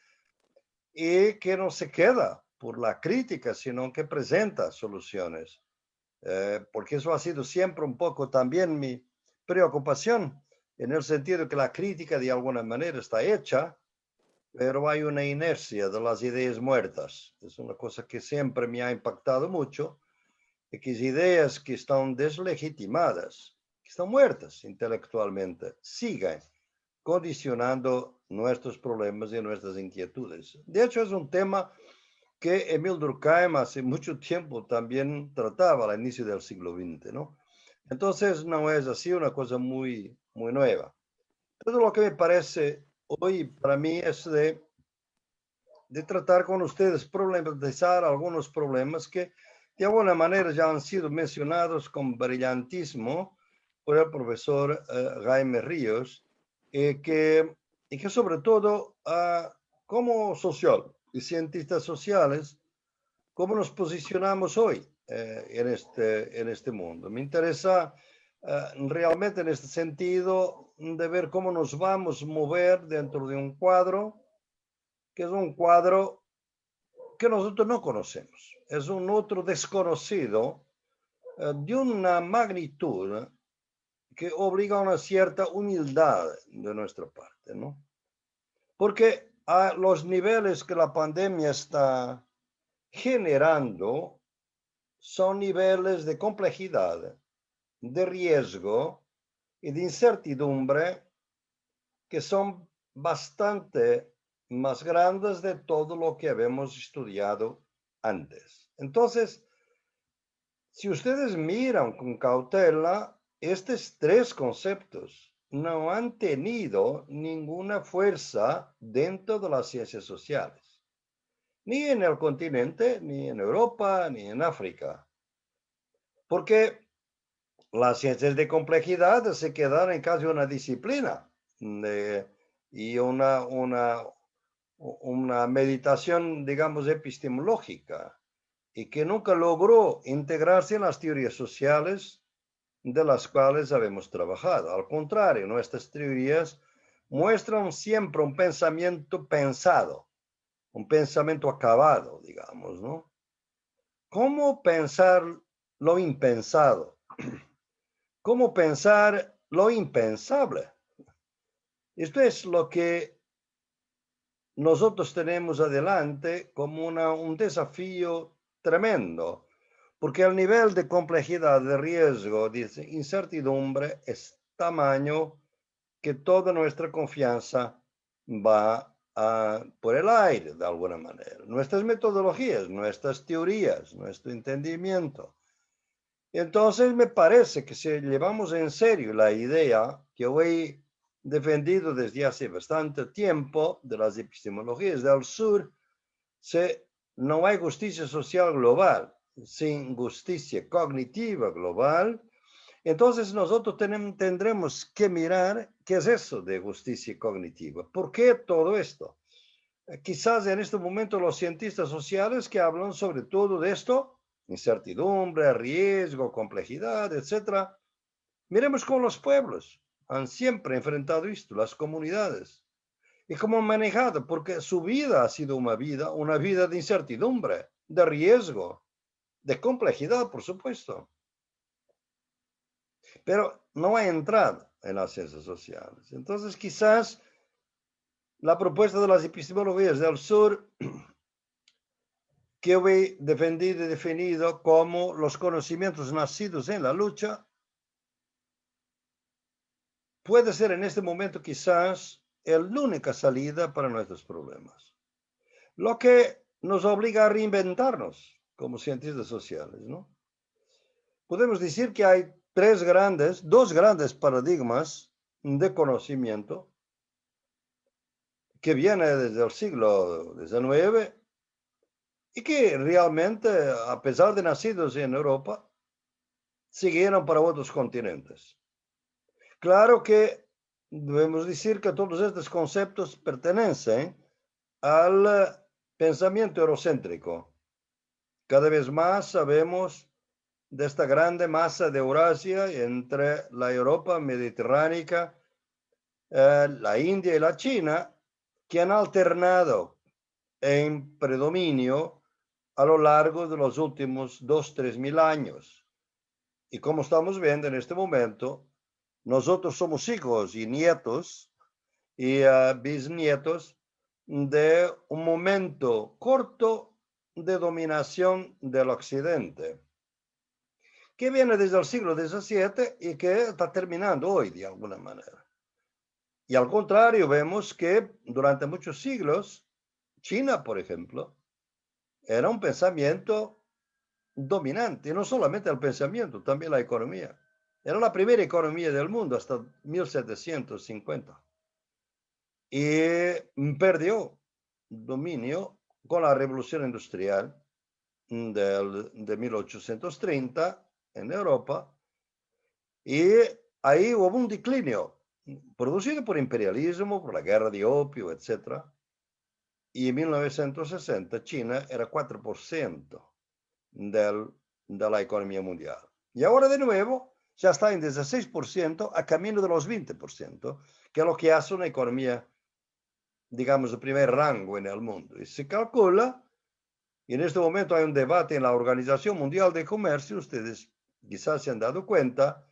y que no se queda por la crítica, sino que presenta soluciones. Porque eso ha sido siempre un poco también mi preocupación, en el sentido que la crítica de alguna manera está hecha, pero hay una inercia de las ideas muertas. Es una cosa que siempre me ha impactado mucho, y que ideas que están deslegitimadas, que están muertas intelectualmente, sigan condicionando nuestros problemas y nuestras inquietudes. De hecho, es un tema que Emil Durkheim hace mucho tiempo también trataba al inicio del siglo XX, ¿no? Entonces, no es así una cosa muy nueva. Todo lo que me parece hoy para mí es de tratar con ustedes, problematizar algunos problemas que de alguna manera ya han sido mencionados con brillantismo por el profesor Jaime Ríos, y que sobre todo como sociólogo y cientistas sociales, ¿cómo nos posicionamos hoy en este mundo? Me interesa realmente en este sentido de ver cómo nos vamos a mover dentro de un cuadro que es un cuadro que nosotros no conocemos. Es un otro desconocido de una magnitud que obliga a una cierta humildad de nuestra parte, ¿no? Porque a los niveles que la pandemia está generando son niveles de complejidad, de riesgo y de incertidumbre que son bastante más grandes de todo lo que habíamos estudiado antes. Entonces, si ustedes miran con cautela, estos tres conceptos no han tenido ninguna fuerza dentro de las ciencias sociales, ni en el continente, ni en Europa, ni en África, porque las ciencias de complejidad se quedaron en casi una disciplina y una meditación, digamos, epistemológica, y que nunca logró integrarse en las teorías sociales de las cuales habemos trabajado. Al contrario, nuestras teorías muestran siempre un pensamiento pensado, un pensamiento acabado, digamos, ¿no? ¿Cómo pensar lo impensado? ¿Cómo pensar lo impensable? Esto es lo que nosotros tenemos adelante como un desafío tremendo, porque el nivel de complejidad, de riesgo, de incertidumbre es tamaño que toda nuestra confianza va por el aire, de alguna manera. Nuestras metodologías, nuestras teorías, nuestro entendimiento. Entonces me parece que si llevamos en serio la idea que hoy defendido desde hace bastante tiempo de las epistemologías del sur, no hay justicia social global sin justicia cognitiva global. Entonces nosotros tendremos que mirar qué es eso de justicia cognitiva. ¿Por qué todo esto? Quizás en este momento los cientistas sociales que hablan sobre todo de esto, incertidumbre, riesgo, complejidad, etc. Miremos cómo los pueblos han siempre enfrentado esto, las comunidades, y cómo han manejado, porque su vida ha sido una vida de incertidumbre, de riesgo, de complejidad, por supuesto. Pero no ha entrado en las ciencias sociales. Entonces, quizás la propuesta de las epistemologías del sur, que he defendido y definido como los conocimientos nacidos en la lucha, puede ser en este momento quizás la única salida para nuestros problemas. Lo que nos obliga a reinventarnos como cientistas sociales, ¿no? Podemos decir que hay dos grandes paradigmas de conocimiento que vienen desde el siglo XIX y que realmente, a pesar de nacidos en Europa, siguieron para otros continentes. Claro que debemos decir que todos estos conceptos pertenecen al pensamiento eurocéntrico. Cada vez más sabemos de esta grande masa de Eurasia entre la Europa mediterránea, la India y la China, que han alternado en predominio a lo largo de los últimos 2.000-3.000 años. Y como estamos viendo en este momento, nosotros somos hijos y nietos y bisnietos de un momento corto de dominación del Occidente, que viene desde el siglo XVII y que está terminando hoy de alguna manera. Y al contrario, vemos que durante muchos siglos, China, por ejemplo, era un pensamiento dominante, y no solamente el pensamiento, también la economía. Era la primera economía del mundo hasta 1750 y perdió dominio con la revolución industrial de 1830 en Europa, y ahí hubo un declinio producido por imperialismo, por la guerra de opio, etc. Y en 1960 China era 4% de la economía mundial. Y ahora de nuevo ya está en 16% a camino de los 20%, que es lo que hace una economía, digamos, de primer rango en el mundo. Y se calcula, y en este momento hay un debate en la Organización Mundial de Comercio, ustedes quizás se han dado cuenta,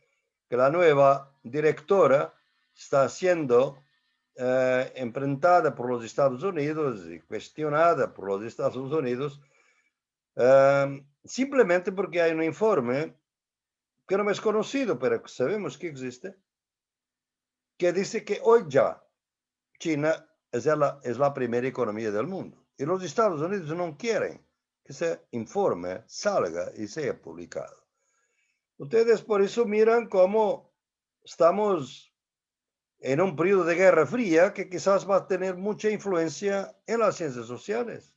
que la nueva directora está siendo enfrentada por los Estados Unidos y cuestionada por los Estados Unidos, simplemente porque hay un informe que no es conocido, pero que sabemos que existe, que dice que hoy ya China es la primera economía del mundo. Y los Estados Unidos no quieren que ese informe salga y sea publicado. Ustedes por eso miran cómo estamos en un periodo de guerra fría que quizás va a tener mucha influencia en las ciencias sociales.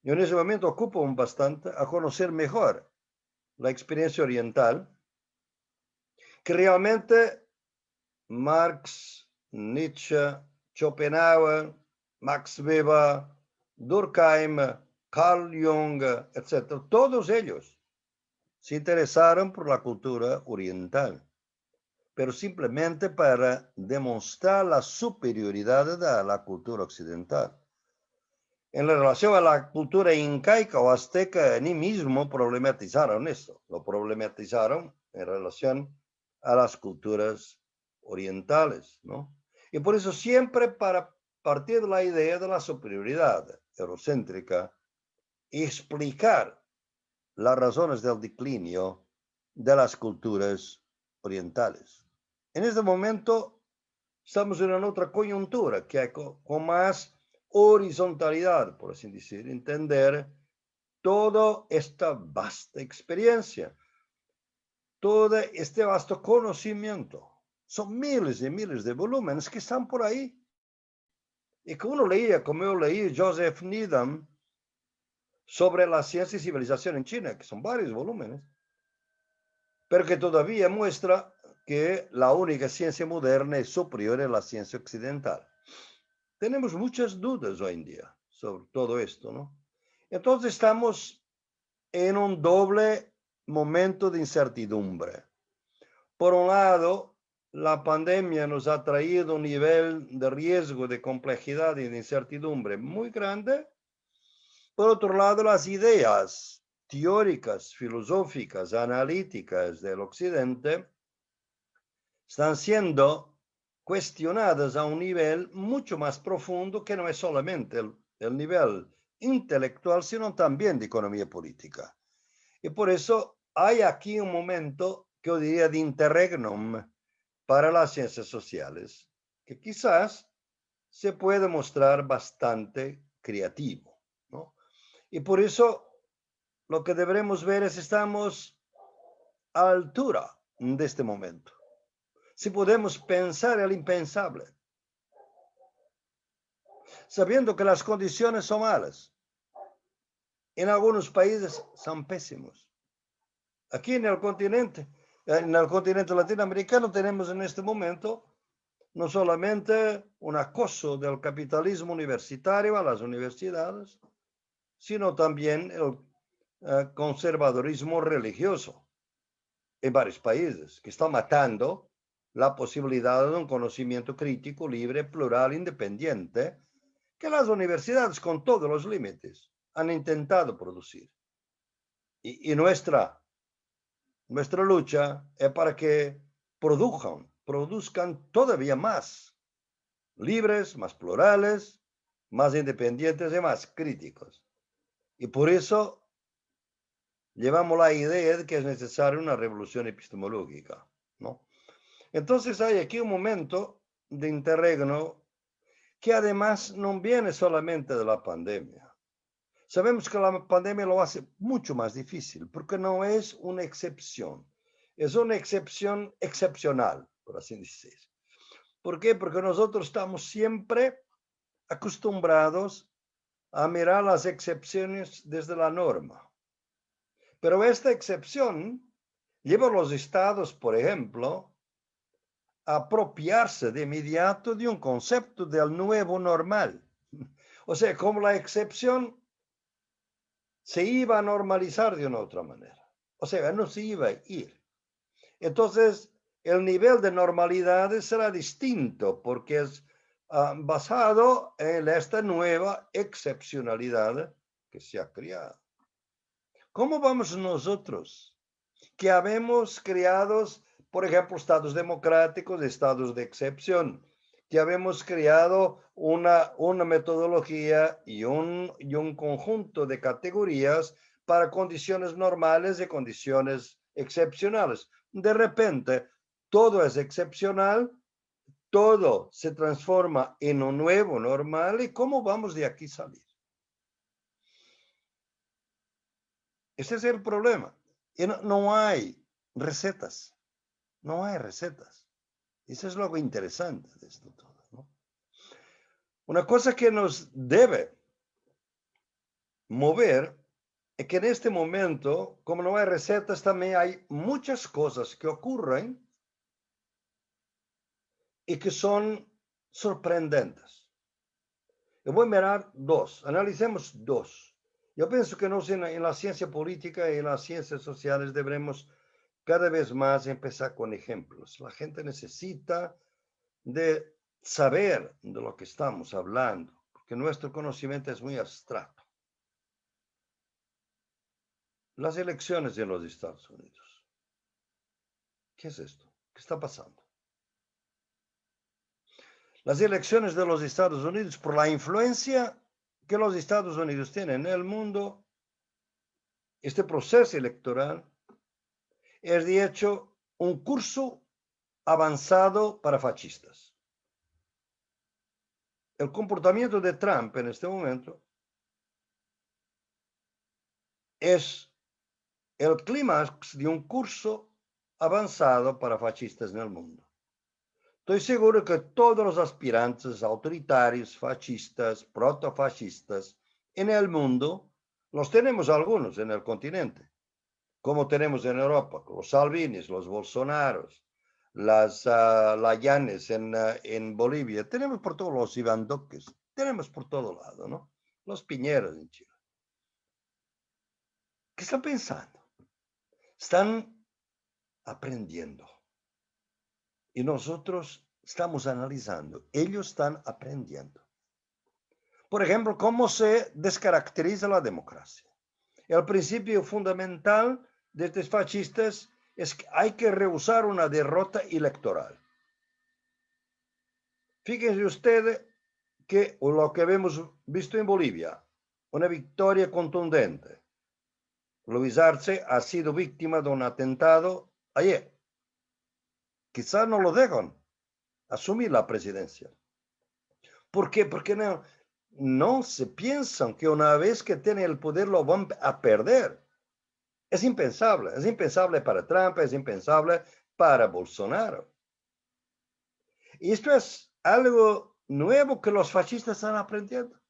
Yo en ese momento ocupo bastante a conocer mejor la experiencia oriental, que realmente Marx, Nietzsche, Schopenhauer, Max Weber, Durkheim, Carl Jung, etc., todos ellos se interesaron por la cultura oriental, pero simplemente para demostrar la superioridad de la cultura occidental. En relación a la cultura incaica o azteca, ni mismo problematizaron esto, lo problematizaron en relación a las culturas orientales, ¿no? Y por eso siempre para partir de la idea de la superioridad eurocéntrica y explicar las razones del declinio de las culturas orientales. En este momento estamos en una otra coyuntura que hay con más horizontalidad, por así decir, entender toda esta vasta experiencia, todo este vasto conocimiento. Son miles y miles de volúmenes que están por ahí. Y que uno leía, como yo leí Joseph Needham, sobre la ciencia y civilización en China, que son varios volúmenes, pero que todavía muestra que la única ciencia moderna es superior a la ciencia occidental. Tenemos muchas dudas hoy en día sobre todo esto, ¿no? Entonces estamos en un doble momento de incertidumbre. Por un lado, la pandemia nos ha traído un nivel de riesgo, de complejidad y de incertidumbre muy grande. Por otro lado, las ideas teóricas, filosóficas, analíticas del Occidente están siendo cuestionadas a un nivel mucho más profundo, que no es solamente el nivel intelectual, sino también de economía política. Y por eso hay aquí un momento que yo diría de interregnum para las ciencias sociales, que quizás se puede mostrar bastante creativo, ¿no? Y por eso lo que deberemos ver es si estamos a la altura de este momento. Si podemos pensar el impensable, sabiendo que las condiciones son malas. En algunos países son pésimos. Aquí en el continente latinoamericano tenemos en este momento no solamente un acoso del capitalismo universitario a las universidades, sino también el conservadurismo religioso en varios países, que está matando la posibilidad de un conocimiento crítico, libre, plural, independiente, que las universidades, con todos los límites, han intentado producir. Y nuestra lucha es para que produzcan todavía más, libres, más plurales, más independientes y más críticos. Y por eso llevamos la idea de que es necesaria una revolución epistemológica, ¿no? Entonces hay aquí un momento de interregno que además no viene solamente de la pandemia. Sabemos que la pandemia lo hace mucho más difícil porque no es una excepción. Es una excepción excepcional, por así decir. ¿Por qué? Porque nosotros estamos siempre acostumbrados a mirar las excepciones desde la norma. Pero esta excepción lleva a los estados, por ejemplo, a apropiarse de inmediato de un concepto del nuevo normal. O sea, como la excepción se iba a normalizar de una otra manera. O sea, no se iba a ir. Entonces, el nivel de normalidad será distinto porque es basado en esta nueva excepcionalidad que se ha creado. ¿Cómo vamos nosotros, que habemos creado, por ejemplo, estados democráticos, estados de excepción, que habemos creado una metodología y un conjunto de categorías para condiciones normales y condiciones excepcionales? De repente, todo es excepcional, todo se transforma en un nuevo normal, ¿y cómo vamos de aquí a salir? Ese es el problema. Y no hay recetas, no hay recetas. Eso es lo interesante de esto todo, ¿no? Una cosa que nos debe mover es que en este momento, como no hay recetas, también hay muchas cosas que ocurren y que son sorprendentes. Yo voy a mirar dos, analicemos dos. Yo pienso que en la ciencia política y en las ciencias sociales deberemos cada vez más empezar con ejemplos. La gente necesita de saber de lo que estamos hablando, porque nuestro conocimiento es muy abstracto. Las elecciones en los Estados Unidos. ¿Qué es esto? ¿Qué está pasando? Las elecciones de los Estados Unidos, por la influencia que los Estados Unidos tienen en el mundo, este proceso electoral es de hecho un curso avanzado para fascistas. El comportamiento de Trump en este momento es el clímax de un curso avanzado para fascistas en el mundo. Estoy seguro que todos los aspirantes autoritarios, fascistas, protofascistas en el mundo, los tenemos algunos en el continente, como tenemos en Europa, los Salvinis, los Bolsonaros, las Layanes en Bolivia, tenemos por todos los Iván Duques, tenemos por todo lado, ¿no? Los Piñeros en Chile. ¿Qué están pensando? Están aprendiendo. Y nosotros estamos analizando. Ellos están aprendiendo. Por ejemplo, ¿cómo se descaracteriza la democracia? El principio fundamental de estos fascistas es que hay que rehusar una derrota electoral. Fíjense ustedes que lo que hemos visto en Bolivia, una victoria contundente. Luis Arce ha sido víctima de un atentado ayer. Quizás no lo dejan asumir la presidencia. ¿Por qué? Porque no se piensan que una vez que tienen el poder lo van a perder. Es impensable para Trump, es impensable para Bolsonaro. Y esto es algo nuevo que los fascistas están aprendiendo.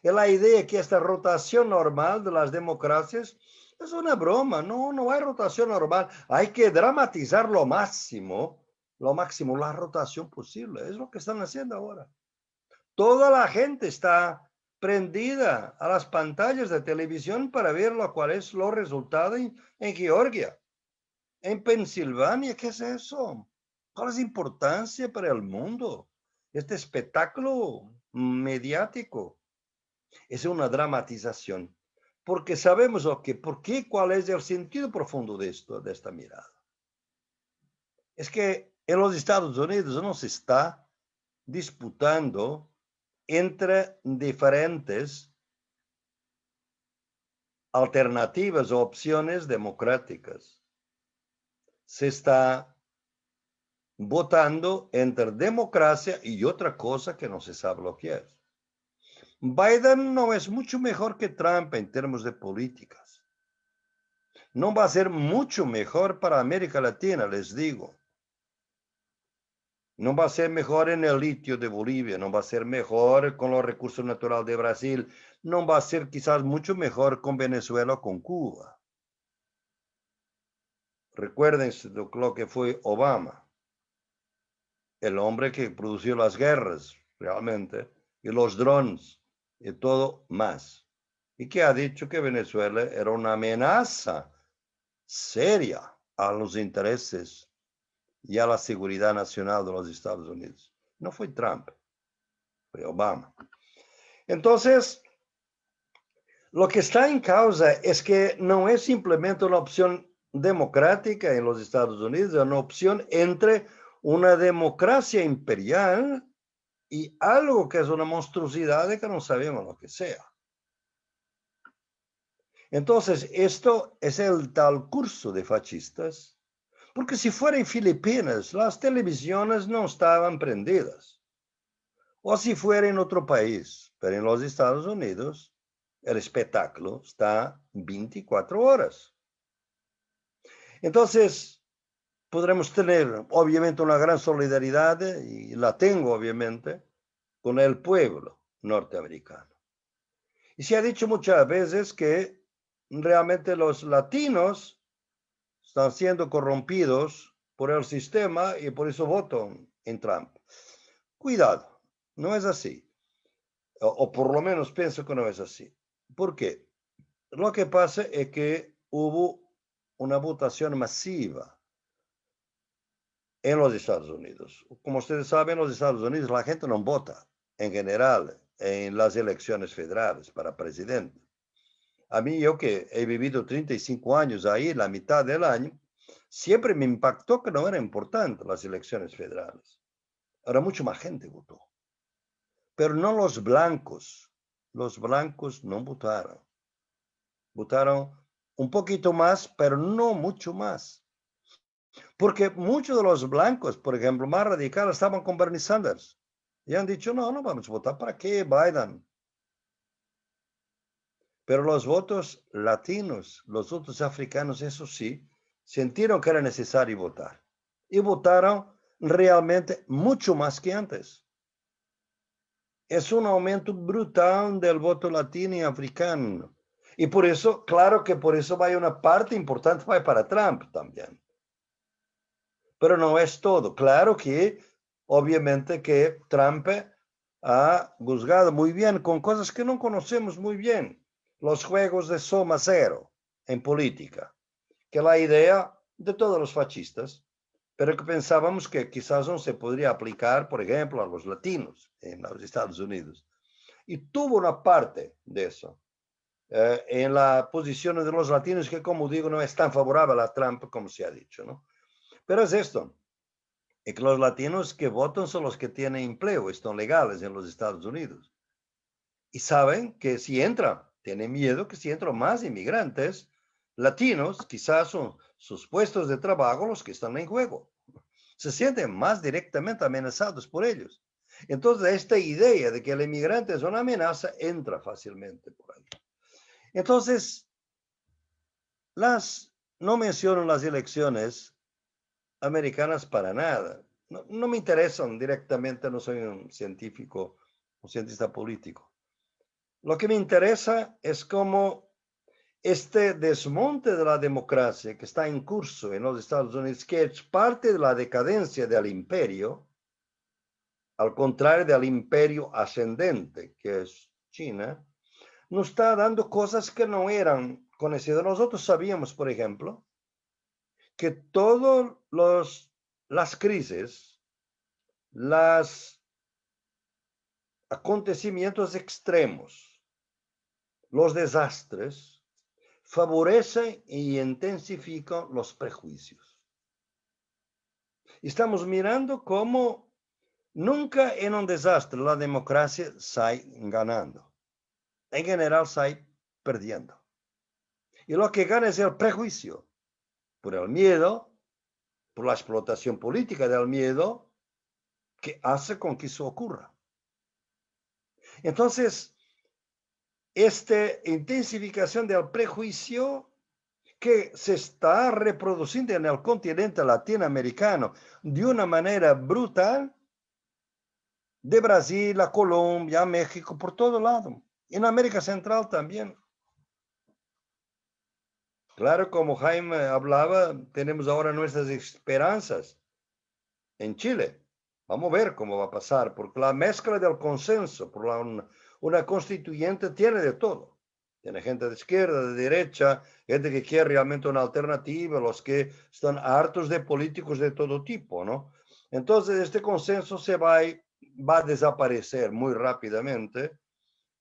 Es la idea que esta rotación normal de las democracias es una broma, no hay rotación normal, hay que dramatizar lo máximo, la rotación posible, es lo que están haciendo ahora. Toda la gente está prendida a las pantallas de televisión para ver cuál es los resultados en Georgia, en Pensilvania. ¿Qué es eso? ¿Cuál es la importancia para el mundo? Este espectáculo mediático es una dramatización, porque sabemos cuál es el sentido profundo de esto, de esta mirada. Es que en los Estados Unidos no se está disputando entre diferentes alternativas o opciones democráticas. Se está votando entre democracia y otra cosa que no se sabe lo que es. Biden no es mucho mejor que Trump en términos de políticas. No va a ser mucho mejor para América Latina, les digo. No va a ser mejor en el litio de Bolivia, no va a ser mejor con los recursos naturales de Brasil, no va a ser quizás mucho mejor con Venezuela o con Cuba. Recuerden lo que fue Obama, el hombre que produjo las guerras realmente, y los drones, y todo más. Y que ha dicho que Venezuela era una amenaza seria a los intereses y a la seguridad nacional de los Estados Unidos. No fue Trump, fue Obama. Entonces, lo que está en causa es que no es simplemente una opción democrática en los Estados Unidos, es una opción entre una democracia imperial y algo que es una monstruosidad de que no sabemos lo que sea. Entonces, esto es el tal curso de fascistas, porque si fuera en Filipinas, las televisiones no estaban prendidas. O si fuera en otro país, pero en los Estados Unidos, el espectáculo está 24 horas. Entonces, podremos tener, obviamente, una gran solidaridad, y la tengo, obviamente, con el pueblo norteamericano. Y se ha dicho muchas veces que realmente los latinos están siendo corrompidos por el sistema y por eso votan en Trump. Cuidado, no es así. O por lo menos pienso que no es así. ¿Por qué? Lo que pasa es que hubo una votación masiva en los Estados Unidos. Como ustedes saben, en los Estados Unidos la gente no vota en general en las elecciones federales para presidente. A mí, yo que he vivido 35 años ahí, la mitad del año, siempre me impactó que no era importante las elecciones federales. Ahora mucho más gente votó. Pero no los blancos. Los blancos no votaron. Votaron un poquito más, pero no mucho más. Porque muchos de los blancos, por ejemplo, más radicales, estaban con Bernie Sanders. Y han dicho, no, no vamos a votar. ¿Para qué Biden? Pero los votos latinos, los votos africanos, eso sí, sintieron que era necesario votar. Y votaron realmente mucho más que antes. Es un aumento brutal del voto latino y africano. Y por eso, claro que por eso va una parte importante para Trump también. Pero no es todo. Claro que, obviamente, que Trump ha juzgado muy bien con cosas que no conocemos muy bien. Los juegos de suma cero en política, que la idea de todos los fascistas, pero que pensábamos que quizás no se podría aplicar, por ejemplo, a los latinos en los Estados Unidos. Y tuvo una parte de eso en la posición de los latinos que, como digo, no es tan favorable a Trump como se ha dicho, ¿no? Pero es esto, es que los latinos que votan son los que tienen empleo, están legales en los Estados Unidos. Y saben que si entran, tienen miedo que si entran más inmigrantes latinos, quizás son sus puestos de trabajo los que están en juego. Se sienten más directamente amenazados por ellos. Entonces, esta idea de que el inmigrante es una amenaza entra fácilmente por ahí. Entonces, no menciono las elecciones americanas para nada. No me interesan directamente, no soy un científico, un cientista político. Lo que me interesa es cómo este desmonte de la democracia que está en curso en los Estados Unidos, que es parte de la decadencia del imperio, al contrario del imperio ascendente, que es China, nos está dando cosas que no eran conocidas. Nosotros sabíamos, por ejemplo, que todas las crisis, los acontecimientos extremos, los desastres, favorecen y intensifican los prejuicios. Estamos mirando cómo nunca en un desastre la democracia sale ganando. En general sale perdiendo. Y lo que gana es el prejuicio, por el miedo, por la explotación política del miedo que hace con que eso ocurra. Entonces, esta intensificación del prejuicio que se está reproduciendo en el continente latinoamericano de una manera brutal, de Brasil a Colombia, a México, por todo lado. En América Central también. Claro, como Jaime hablaba, tenemos ahora nuestras esperanzas en Chile. Vamos a ver cómo va a pasar, porque la mezcla del consenso por una constituyente tiene de todo. Tiene gente de izquierda, de derecha, gente que quiere realmente una alternativa, los que están hartos de políticos de todo tipo, ¿no? Entonces, este consenso va a desaparecer muy rápidamente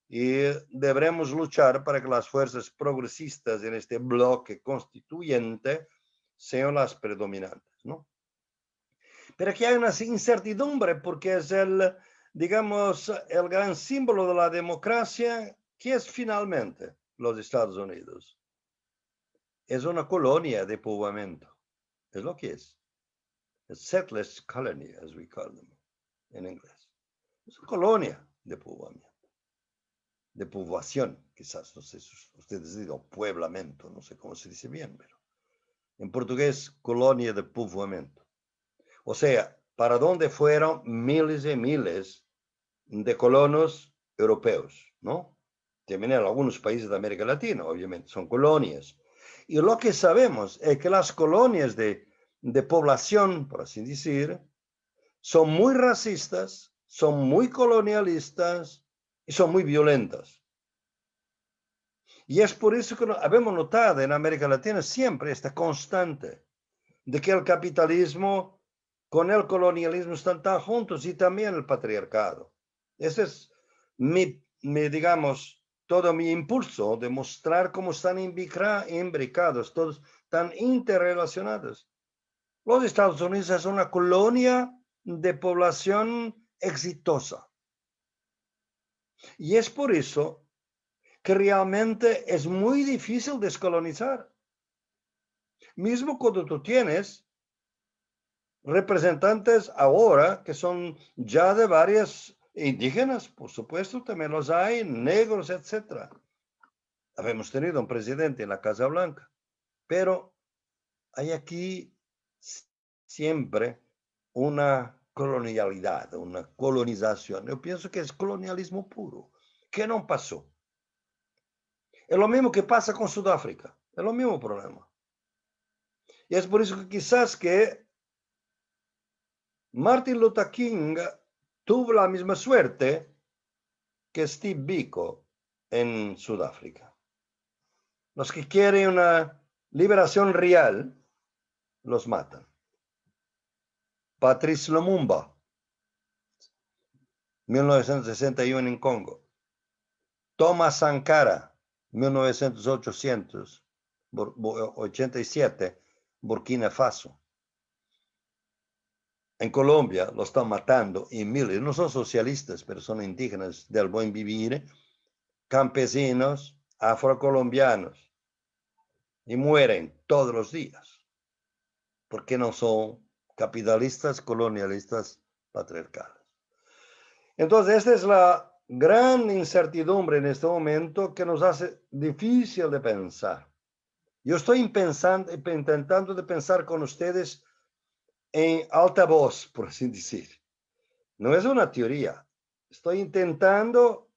y deberemos luchar para que las fuerzas progresistas en este bloque constituyente sean las predominantes, ¿no? Pero aquí hay una incertidumbre porque es digamos, el gran símbolo de la democracia, que es finalmente los Estados Unidos. Es una colonia de poblamiento. Es lo que es. A settlers colony, as we call them en inglés. Es una colonia de poblamiento. De población, quizás, no sé si ustedes digan pueblamento, no sé cómo se dice bien, pero en portugués, colonia de poblamiento. O sea, para dónde fueron miles y miles de colonos europeos, ¿no? También en algunos países de América Latina, obviamente, son colonias. Y lo que sabemos es que las colonias de población, por así decir, son muy racistas, son muy colonialistas y son muy violentas. Y es por eso que habemos notado en América Latina siempre esta constante de que el capitalismo con el colonialismo están tan juntos y también el patriarcado. Ese es digamos, todo mi impulso de mostrar cómo están imbricados, todos tan interrelacionados. Los Estados Unidos es una colonia de población exitosa. Y es por eso que realmente es muy difícil descolonizar. Mismo cuando tú tienes representantes ahora que son ya de varias indígenas, por supuesto, también los hay, negros, etc. Habemos tenido un presidente en la Casa Blanca, pero hay aquí siempre una colonialidad, una colonización. Yo pienso que es colonialismo puro, que no pasó. Es lo mismo que pasa con Sudáfrica, es lo mismo problema. Y es por eso que quizás que Martin Luther King tuvo la misma suerte que Steve Biko en Sudáfrica. Los que quieren una liberación real, los matan. Patrice Lumumba, 1961 en Congo. Thomas Sankara, 1987, Burkina Faso. En Colombia lo están matando en miles. No son socialistas, pero son indígenas del buen vivir, campesinos, afrocolombianos. Y mueren todos los días. Porque no son capitalistas, colonialistas, patriarcales. Entonces, esta es la gran incertidumbre en este momento que nos hace difícil de pensar. Yo estoy intentando de pensar con ustedes en alta voz, por así decir. No es una teoría. Estoy intentando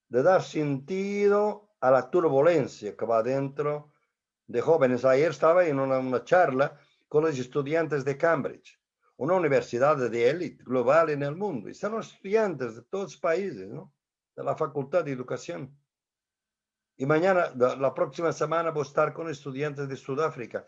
de dar sentido a la turbulencia que va dentro de jóvenes. Ayer estaba en una charla con los estudiantes de Cambridge, una universidad de élite global en el mundo. Y son los estudiantes de todos los países, ¿no? De la Facultad de Educación. Y mañana, la próxima semana, voy a estar con estudiantes de Sudáfrica.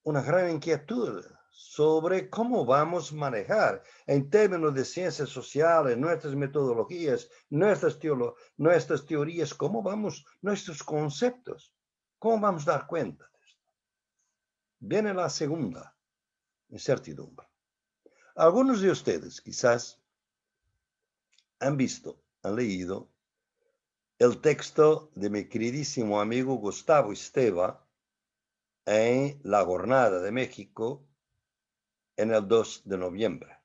Una gran inquietud sobre cómo vamos a manejar en términos de ciencias sociales, nuestras metodologías, nuestras teorías, cómo vamos, nuestros conceptos, cómo vamos a dar cuenta de esto. Viene la segunda incertidumbre. Algunos de ustedes quizás han leído el texto de mi queridísimo amigo Gustavo Esteva en La Jornada de México en el 2 de noviembre.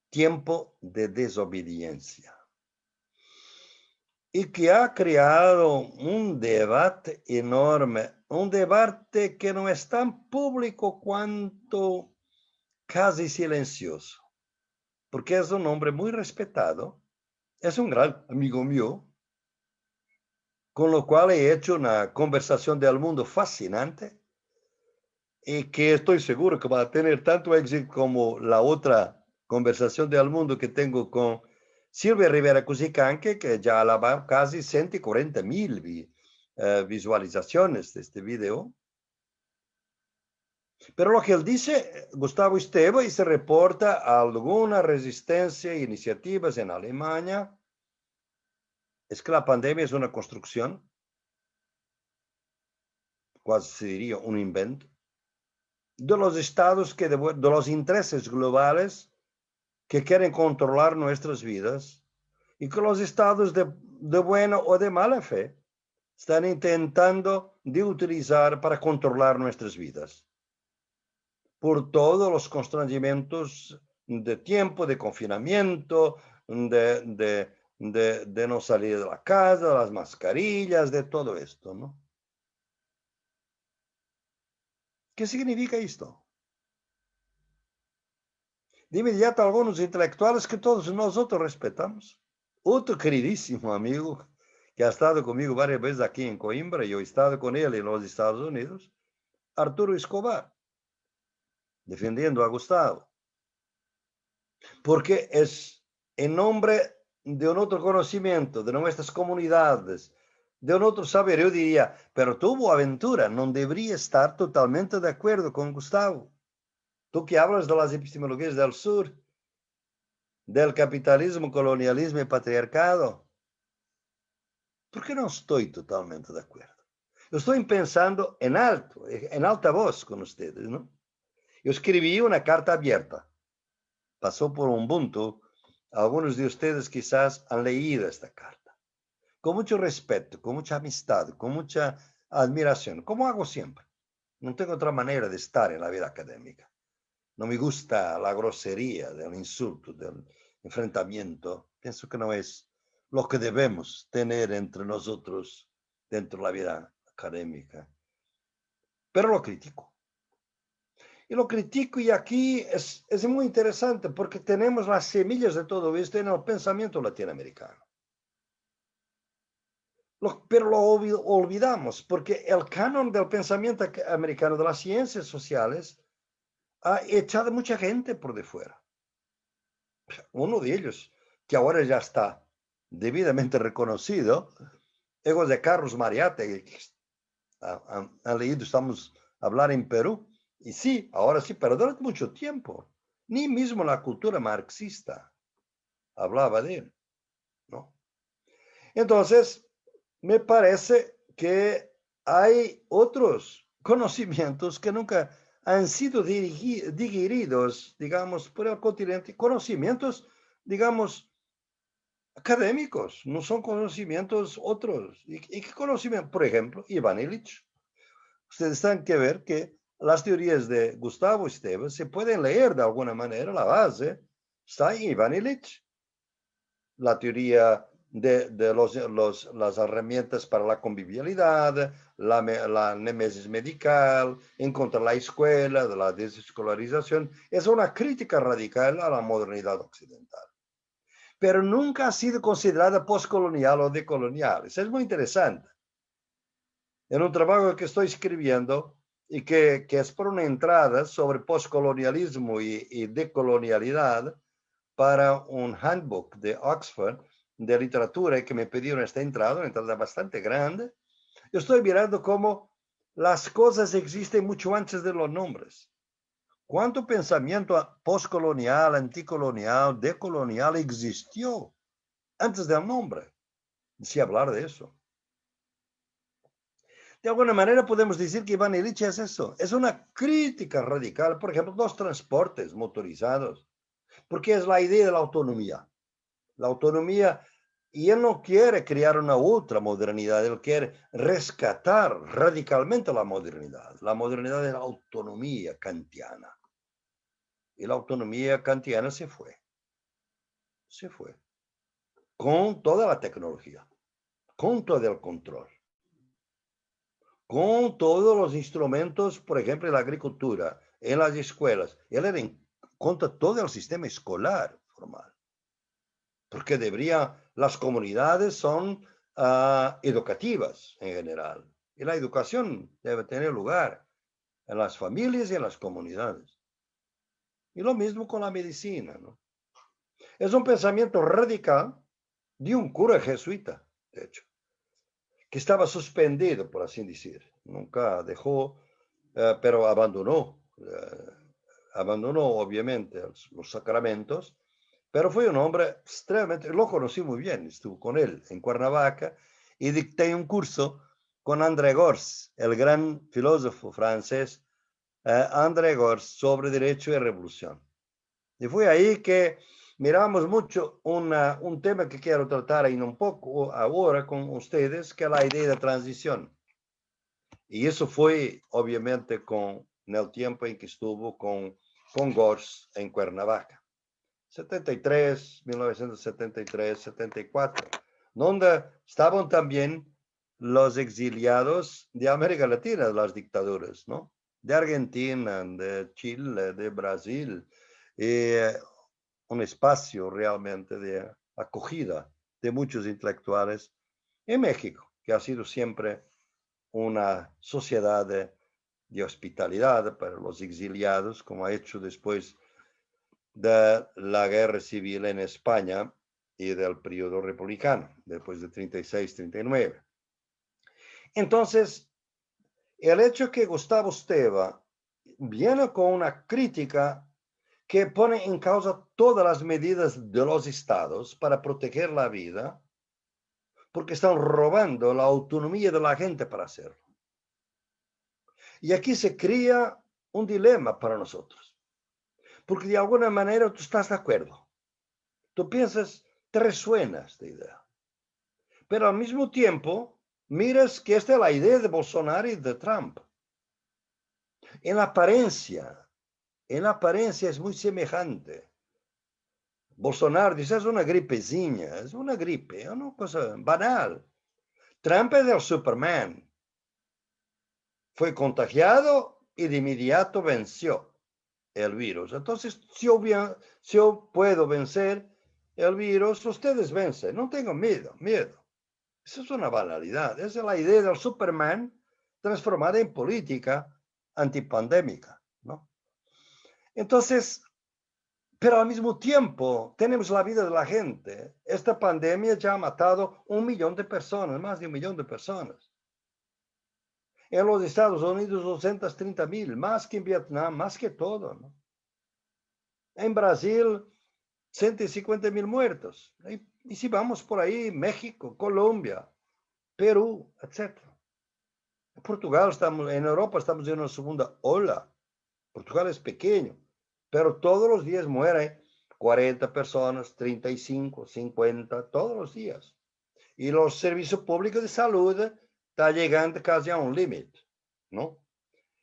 Tiempo de desobediencia. Y que ha creado un debate enorme, un debate que no es tan público cuanto casi silencioso, porque es un hombre muy respetado, es un gran amigo mío, con lo cual he hecho una conversación del mundo fascinante y que estoy seguro que va a tener tanto éxito como la otra conversación del mundo que tengo con Silvia Rivera Cusicanque, que ya la va casi 140,000 visualizaciones de este video. Pero lo que él dice, Gustavo Esteva, y se reporta alguna resistencia e iniciativas en Alemania, es que la pandemia es una construcción, casi se diría un invento, de los estados, de los intereses globales que quieren controlar nuestras vidas y que los estados de buena o de mala fe están intentando de utilizar para controlar nuestras vidas. Por todos los constreñimientos de tiempo, de confinamiento, de no salir de la casa, las mascarillas, de todo esto, ¿no? ¿Qué significa esto? De inmediato algunos intelectuales que todos nosotros respetamos. Otro queridísimo amigo que ha estado conmigo varias veces aquí en Coimbra, yo he estado con él en los Estados Unidos, Arturo Escobar, defendiendo a Gustavo. Porque es en nombre de un otro conocimiento, de nuestras comunidades, de un otro saber. Yo diría, pero tú, Boaventura, no debería estar totalmente de acuerdo con Gustavo. Tú que hablas de las epistemologías del sur, del capitalismo, colonialismo y patriarcado. ¿Por qué no estoy totalmente de acuerdo? Yo estoy pensando en alto, en alta voz con ustedes, ¿no? Yo escribí una carta abierta. Pasó por Ubuntu. Algunos de ustedes quizás han leído esta carta. Con mucho respeto, con mucha amistad, con mucha admiración, como hago siempre. No tengo otra manera de estar en la vida académica. No me gusta la grosería del insulto, del enfrentamiento. Pienso que no es lo que debemos tener entre nosotros dentro de la vida académica. Pero lo critico. Y lo critico, y aquí es muy interesante porque tenemos las semillas de todo esto en el pensamiento latinoamericano. Pero lo olvidamos porque el canon del pensamiento americano de las ciencias sociales ha echado mucha gente por de fuera. Uno de ellos, que ahora ya está debidamente reconocido, es de Carlos Mariátegui, que han leído, estamos a hablar en Perú, y sí, ahora sí, pero durante mucho tiempo, ni mismo la cultura marxista hablaba de él, ¿no? Entonces, me parece que hay otros conocimientos que nunca han sido digeridos, digamos, por el continente, conocimientos, digamos, académicos, no son conocimientos otros. ¿Y qué conocimiento? Por ejemplo, Iván Illich. Ustedes tienen que ver que las teorías de Gustavo Esteva se pueden leer de alguna manera, la base está en Iván Illich. La teoría de las herramientas para la convivialidad, la némesis medical, en contra de la escuela, de la desescolarización, es una crítica radical a la modernidad occidental. Pero nunca ha sido considerada postcolonial o decolonial. Eso es muy interesante. En un trabajo que estoy escribiendo y que es por una entrada sobre postcolonialismo y decolonialidad para un handbook de Oxford de literatura que me pidieron esta entrada, una entrada bastante grande. Yo estoy mirando cómo las cosas existen mucho antes de los nombres. ¿Cuánto pensamiento postcolonial, anticolonial, decolonial existió antes del nombre? Si hablar de eso. De alguna manera podemos decir que Iván Illich es eso. Es una crítica radical, por ejemplo, los transportes motorizados, porque es la idea de la autonomía. La autonomía, y él no quiere crear una ultramodernidad, él quiere rescatar radicalmente la modernidad. La modernidad es la autonomía kantiana. y la autonomía kantiana se fue. Se fue. Con toda la tecnología, con todo el control, con todos los instrumentos, por ejemplo, en la agricultura, en las escuelas. Él era en contra de todo el sistema escolar formal. Porque las comunidades son educativas en general. Y la educación debe tener lugar en las familias y en las comunidades. Y lo mismo con la medicina, ¿no? Es un pensamiento radical de un cura jesuita, de hecho, que estaba suspendido, por así decir. Nunca dejó, pero abandonó obviamente los sacramentos, pero fue un hombre extremadamente, lo conocí muy bien, estuve con él en Cuernavaca y dicté un curso con André Gorz, el gran filósofo francés, André Gorz, sobre derecho y revolución. Y fue ahí que miramos mucho un tema que quiero tratar ahí un poco ahora con ustedes, que es la idea de transición. Y eso fue, obviamente, en el tiempo en que estuvo con Gorz en Cuernavaca. 1973, 74, donde estaban también los exiliados de América Latina, de las dictaduras, ¿no? De Argentina, de Chile, de Brasil, un espacio realmente de acogida de muchos intelectuales en México, que ha sido siempre una sociedad de hospitalidad para los exiliados, como ha hecho después de la guerra civil en España y del periodo republicano, después de 36-39. Entonces, el hecho que Gustavo Esteva viene con una crítica que pone en causa todas las medidas de los estados para proteger la vida, porque están robando la autonomía de la gente para hacerlo. Y aquí se crea un dilema para nosotros, porque de alguna manera tú estás de acuerdo. Tú piensas, te resuena esta idea. Pero al mismo tiempo, miras que esta es la idea de Bolsonaro y de Trump. En la apariencia es muy semejante. Bolsonaro dice, es una gripezinha, es una gripe, es una cosa banal. Trump es el Superman. Fue contagiado y de inmediato venció el virus. Entonces, si yo puedo vencer el virus, ustedes vencen. No tengo miedo. Eso es una banalidad. Esa es la idea del Superman transformada en política antipandémica, ¿no? Entonces, pero al mismo tiempo tenemos la vida de la gente. Esta pandemia ya ha matado 1 millón de personas, más de 1 millón de personas. En los Estados Unidos, 230,000, más que en Vietnam, más que todo, ¿no? En Brasil, 150,000 muertos. Y si vamos por ahí, México, Colombia, Perú, etc. En Portugal, en Europa estamos en una segunda ola. Portugal es pequeño, pero todos los días mueren 40 personas, 35, 50, todos los días. Y los servicios públicos de salud están llegando casi a un límite, ¿no?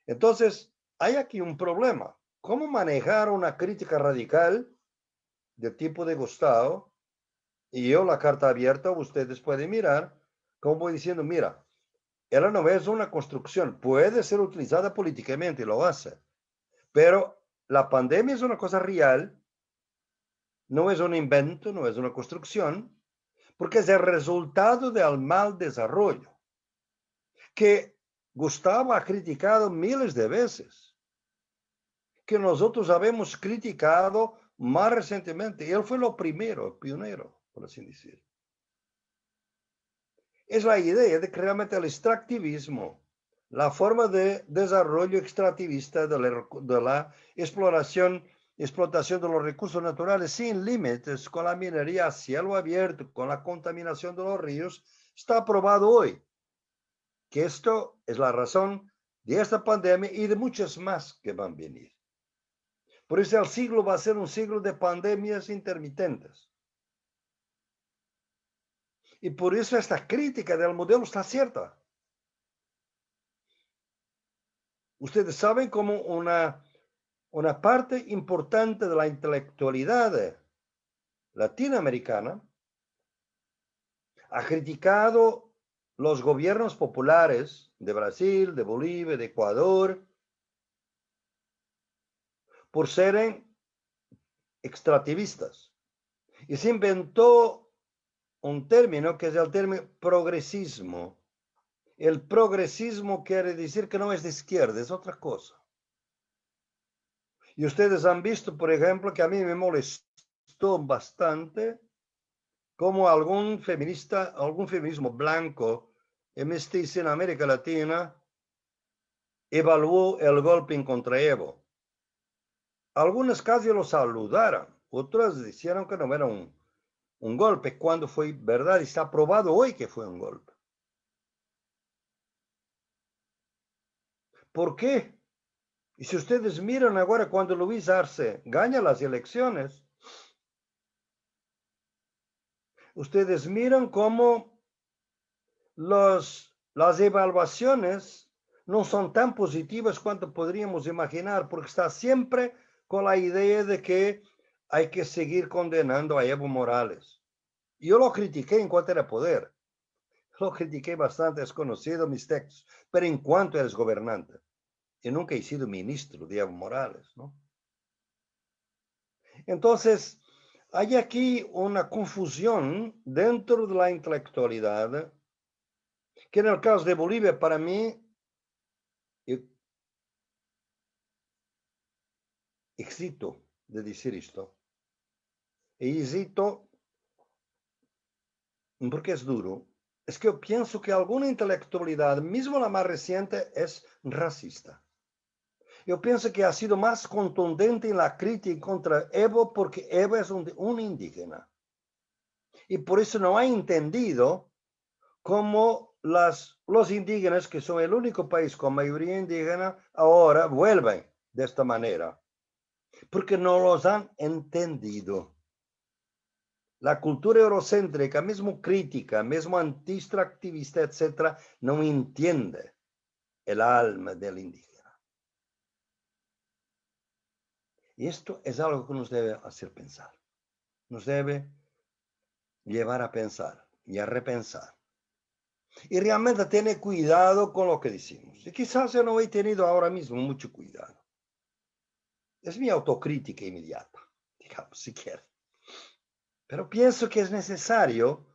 Entonces, hay aquí un problema. ¿Cómo manejar una crítica radical de tipo de Gustavo? Y yo la carta abierta, ustedes pueden mirar, como voy diciendo, mira, ella no es una construcción, puede ser utilizada políticamente, lo hace, pero la pandemia es una cosa real, no es un invento, no es una construcción, porque es el resultado del mal desarrollo, que Gustavo ha criticado miles de veces, que nosotros habemos criticado más recientemente. Él fue lo primero, el pionero, por así decir. Es la idea de que realmente el extractivismo, la forma de desarrollo extractivista de la explotación de los recursos naturales sin límites, con la minería a cielo abierto, con la contaminación de los ríos, está probado hoy. Que esto es la razón de esta pandemia y de muchas más que van a venir. Por eso el siglo va a ser un siglo de pandemias intermitentes. Y por eso esta crítica del modelo está cierta. Ustedes saben cómo una parte importante de la intelectualidad latinoamericana ha criticado los gobiernos populares de Brasil, de Bolivia, de Ecuador, por ser extractivistas. Y se inventó un término que es el término progresismo. El progresismo quiere decir que no es de izquierda, es otra cosa. Y ustedes han visto, por ejemplo, que a mí me molestó bastante cómo algún feminismo blanco y mestizo en América Latina evaluó el golpe contra Evo. Algunos casi lo saludaron, otros dijeron que no era un golpe, cuando fue verdad y está probado hoy que fue un golpe. ¿Por qué? Y si ustedes miran ahora cuando Luis Arce gana las elecciones, ustedes miran cómo las evaluaciones no son tan positivas cuanto podríamos imaginar, porque está siempre con la idea de que hay que seguir condenando a Evo Morales. Yo lo critiqué en cuanto era poder. Lo critiqué bastante, es conocido mis textos, pero en cuanto eres gobernante. Yo nunca he sido ministro de Evo Morales, ¿no? Entonces, hay aquí una confusión dentro de la intelectualidad que en el caso de Bolivia, para mí, éxito de decir esto. Y éxito, porque es duro, es que yo pienso que alguna intelectualidad, mismo la más reciente, es racista. Yo pienso que ha sido más contundente en la crítica contra Evo porque Evo es un indígena. Y por eso no ha entendido cómo los indígenas, que son el único país con mayoría indígena, ahora vuelven de esta manera. Porque no los han entendido. La cultura eurocéntrica, mismo crítica, mismo anti-extractivista, etc., no entiende el alma del indígena. Y esto es algo que nos debe hacer pensar. Nos debe llevar a pensar y a repensar. Y realmente tener cuidado con lo que decimos. Y quizás yo no he tenido ahora mismo mucho cuidado. Es mi autocrítica inmediata, digamos, si quiere. Pero pienso que es necesario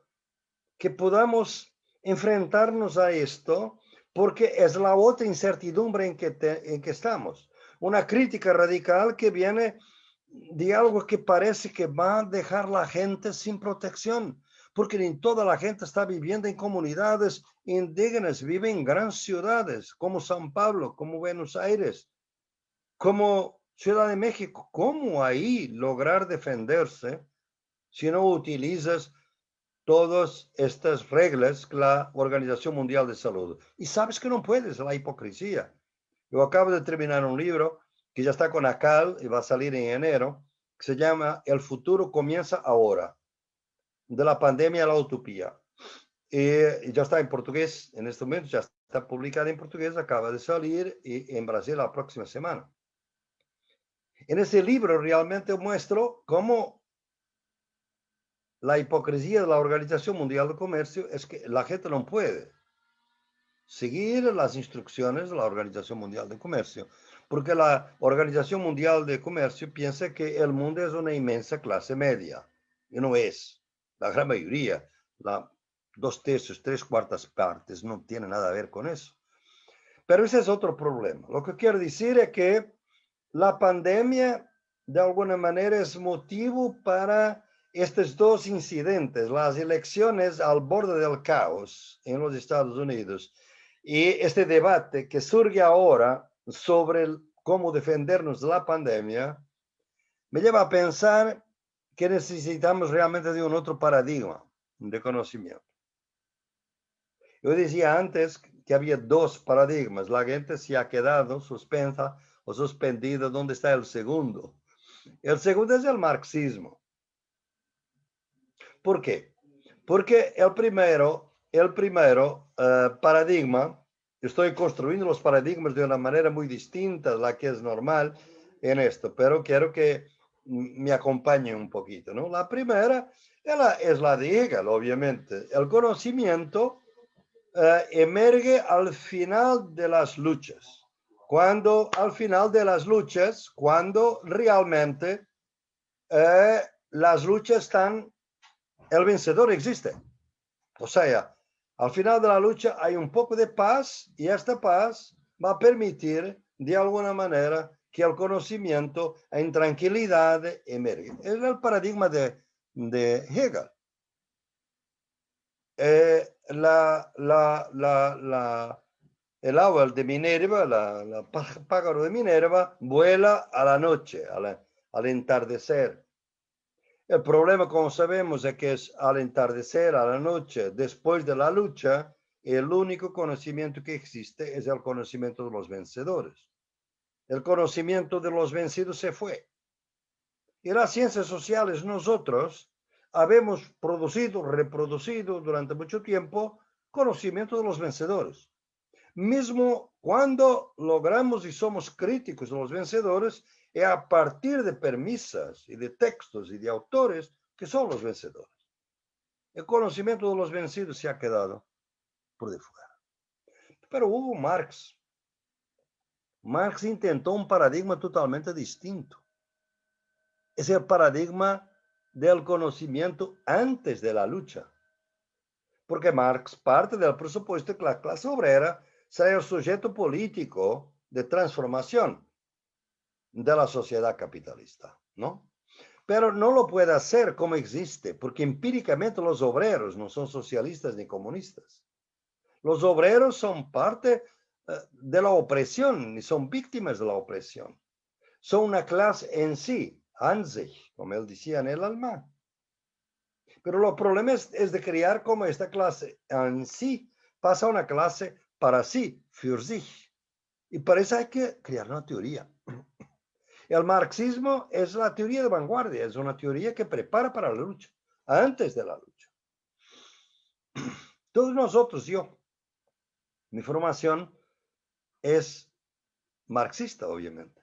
que podamos enfrentarnos a esto porque es la otra incertidumbre en que estamos. Una crítica radical que viene de algo que parece que va a dejar la gente sin protección, porque ni toda la gente está viviendo en comunidades indígenas, vive en grandes ciudades como São Paulo, como Buenos Aires, como Ciudad de México. ¿Cómo ahí lograr defenderse si no utilizas todas estas reglas que la Organización Mundial de Salud? Y sabes que no puedes, la hipocresía. Yo acabo de terminar un libro que ya está con ACAL y va a salir en enero, que se llama El futuro comienza ahora, de la pandemia a la utopía. Y ya está en portugués en este momento, ya está publicado en portugués, acaba de salir y en Brasil la próxima semana. En ese libro realmente muestro cómo la hipocresía de la Organización Mundial de Comercio es que la gente no puede seguir las instrucciones de la Organización Mundial de Comercio, porque la Organización Mundial de Comercio piensa que el mundo es una inmensa clase media, y no es. La gran mayoría, 2/3, 3/4 partes, no tiene nada a ver con eso. Pero ese es otro problema. Lo que quiero decir es que la pandemia, de alguna manera, es motivo para estos dos incidentes, las elecciones al borde del caos en los Estados Unidos y este debate que surge ahora sobre cómo defendernos de la pandemia, me lleva a pensar que necesitamos realmente de un otro paradigma de conocimiento. Yo decía antes que había dos paradigmas. La gente se ha quedado suspensa o suspendida. ¿Dónde está el segundo? El segundo es el marxismo. ¿Por qué? Porque el primero paradigma, estoy construyendo los paradigmas de una manera muy distinta a la que es normal, en esto, pero quiero que me acompañen un poquito, ¿no? La primera es la de Hegel, obviamente. El conocimiento emerge al final de las luchas. Al final de las luchas, cuando realmente las luchas están, el vencedor existe. O sea, al final de la lucha hay un poco de paz y esta paz va a permitir, de alguna manera, que el conocimiento en tranquilidad emerge. Es el paradigma de Hegel. El owl de Minerva, el pájaro de Minerva, vuela a la noche, al entardecer. El problema, como sabemos, es que es al entardecer, a la noche, después de la lucha, el único conocimiento que existe es el conocimiento de los vencedores. El conocimiento de los vencidos se fue. Y las ciencias sociales, nosotros habemos reproducido durante mucho tiempo conocimiento de los vencedores. Mismo cuando logramos y somos críticos de los vencedores, es a partir de premisas y de textos y de autores que son los vencedores. El conocimiento de los vencidos se ha quedado por de fuera. Pero hubo Marx. Marx intentó un paradigma totalmente distinto. Es el paradigma del conocimiento antes de la lucha. Porque Marx parte del presupuesto que la clase obrera sea el sujeto político de transformación de la sociedad capitalista, ¿no? Pero no lo puede hacer como existe, porque empíricamente los obreros no son socialistas ni comunistas. Los obreros son parte de la opresión, y son víctimas de la opresión. Son una clase en sí, an sich, como él decía en el Alemán. Pero el problema es de crear como esta clase en sí pasa a una clase para sí, für sich. Y para eso hay que crear una teoría. El marxismo es la teoría de vanguardia, es una teoría que prepara para la lucha, antes de la lucha. Todos nosotros, mi formación es marxista, obviamente.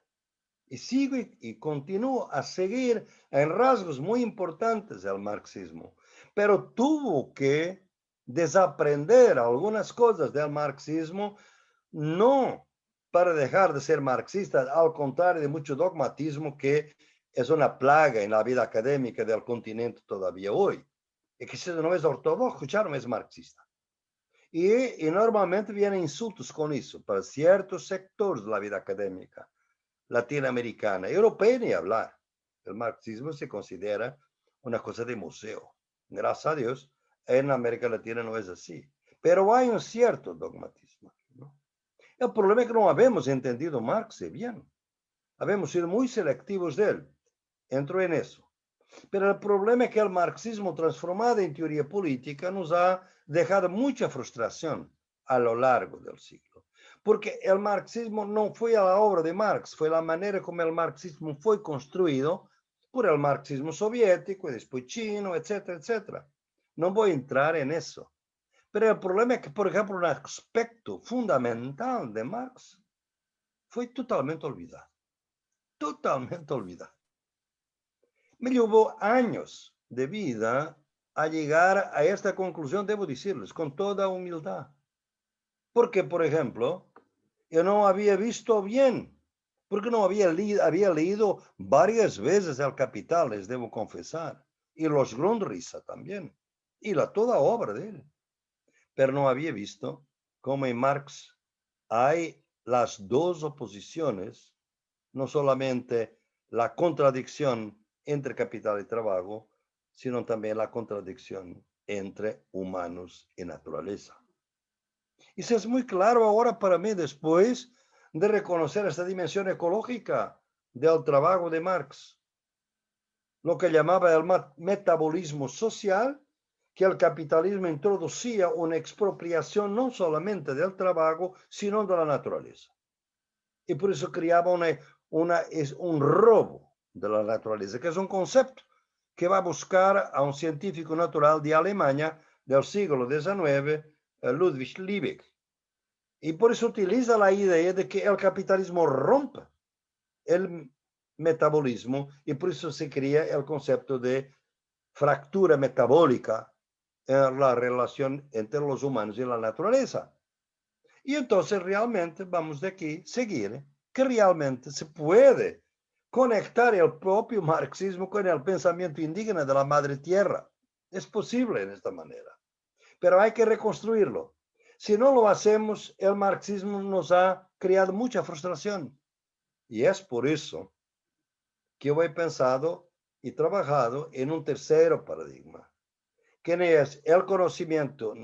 Y sigo y continúo a seguir en rasgos muy importantes del marxismo. Pero tuvo que desaprender algunas cosas del marxismo, no para dejar de ser marxista, al contrario de mucho dogmatismo que es una plaga en la vida académica del continente todavía hoy. Y que si no es ortodoxo, ya no es marxista. Y normalmente vienen insultos con eso para ciertos sectores de la vida académica latinoamericana, europea ni hablar. El marxismo se considera una cosa de museo. Gracias a Dios, en América Latina no es así. Pero hay un cierto dogmatismo, ¿no? El problema es que no habemos entendido Marx bien. Habemos sido muy selectivos de él. Entro en eso. Pero el problema es que el marxismo transformado en teoría política nos ha dejado mucha frustración a lo largo del siglo. Porque el marxismo no fue a la obra de Marx, fue la manera como el marxismo fue construido por el marxismo soviético y después chino, etcétera, etcétera. No voy a entrar en eso. Pero el problema es que, por ejemplo, un aspecto fundamental de Marx fue totalmente olvidado. Totalmente olvidado. Me llevó años de vida a llegar a esta conclusión, debo decirles, con toda humildad. Porque, por ejemplo, yo no había visto bien, porque no había leído varias veces El Capital, les debo confesar, y los Grundrisse también, y toda obra de él. Pero no había visto cómo en Marx hay las dos oposiciones, no solamente la contradicción entre capital y trabajo, sino también la contradicción entre humanos y naturaleza. Y eso es muy claro ahora para mí después de reconocer esta dimensión ecológica del trabajo de Marx, lo que llamaba el metabolismo social, que el capitalismo introducía una expropiación no solamente del trabajo, sino de la naturaleza. Y por eso creaba un robo de la naturaleza, que es un concepto que va a buscar a un científico natural de Alemania del siglo XIX, Ludwig Liebig. Y por eso utiliza la idea de que el capitalismo rompe el metabolismo, y por eso se crea el concepto de fractura metabólica en la relación entre los humanos y la naturaleza. Y entonces realmente vamos de aquí seguir que realmente se puede conectar el propio marxismo con el pensamiento indígena de la madre tierra. Es posible en esta manera, pero hay que reconstruirlo. Si no lo hacemos, el marxismo nos ha creado mucha frustración. Y es por eso que yo he pensado y trabajado en un tercer paradigma, que no es el conocimiento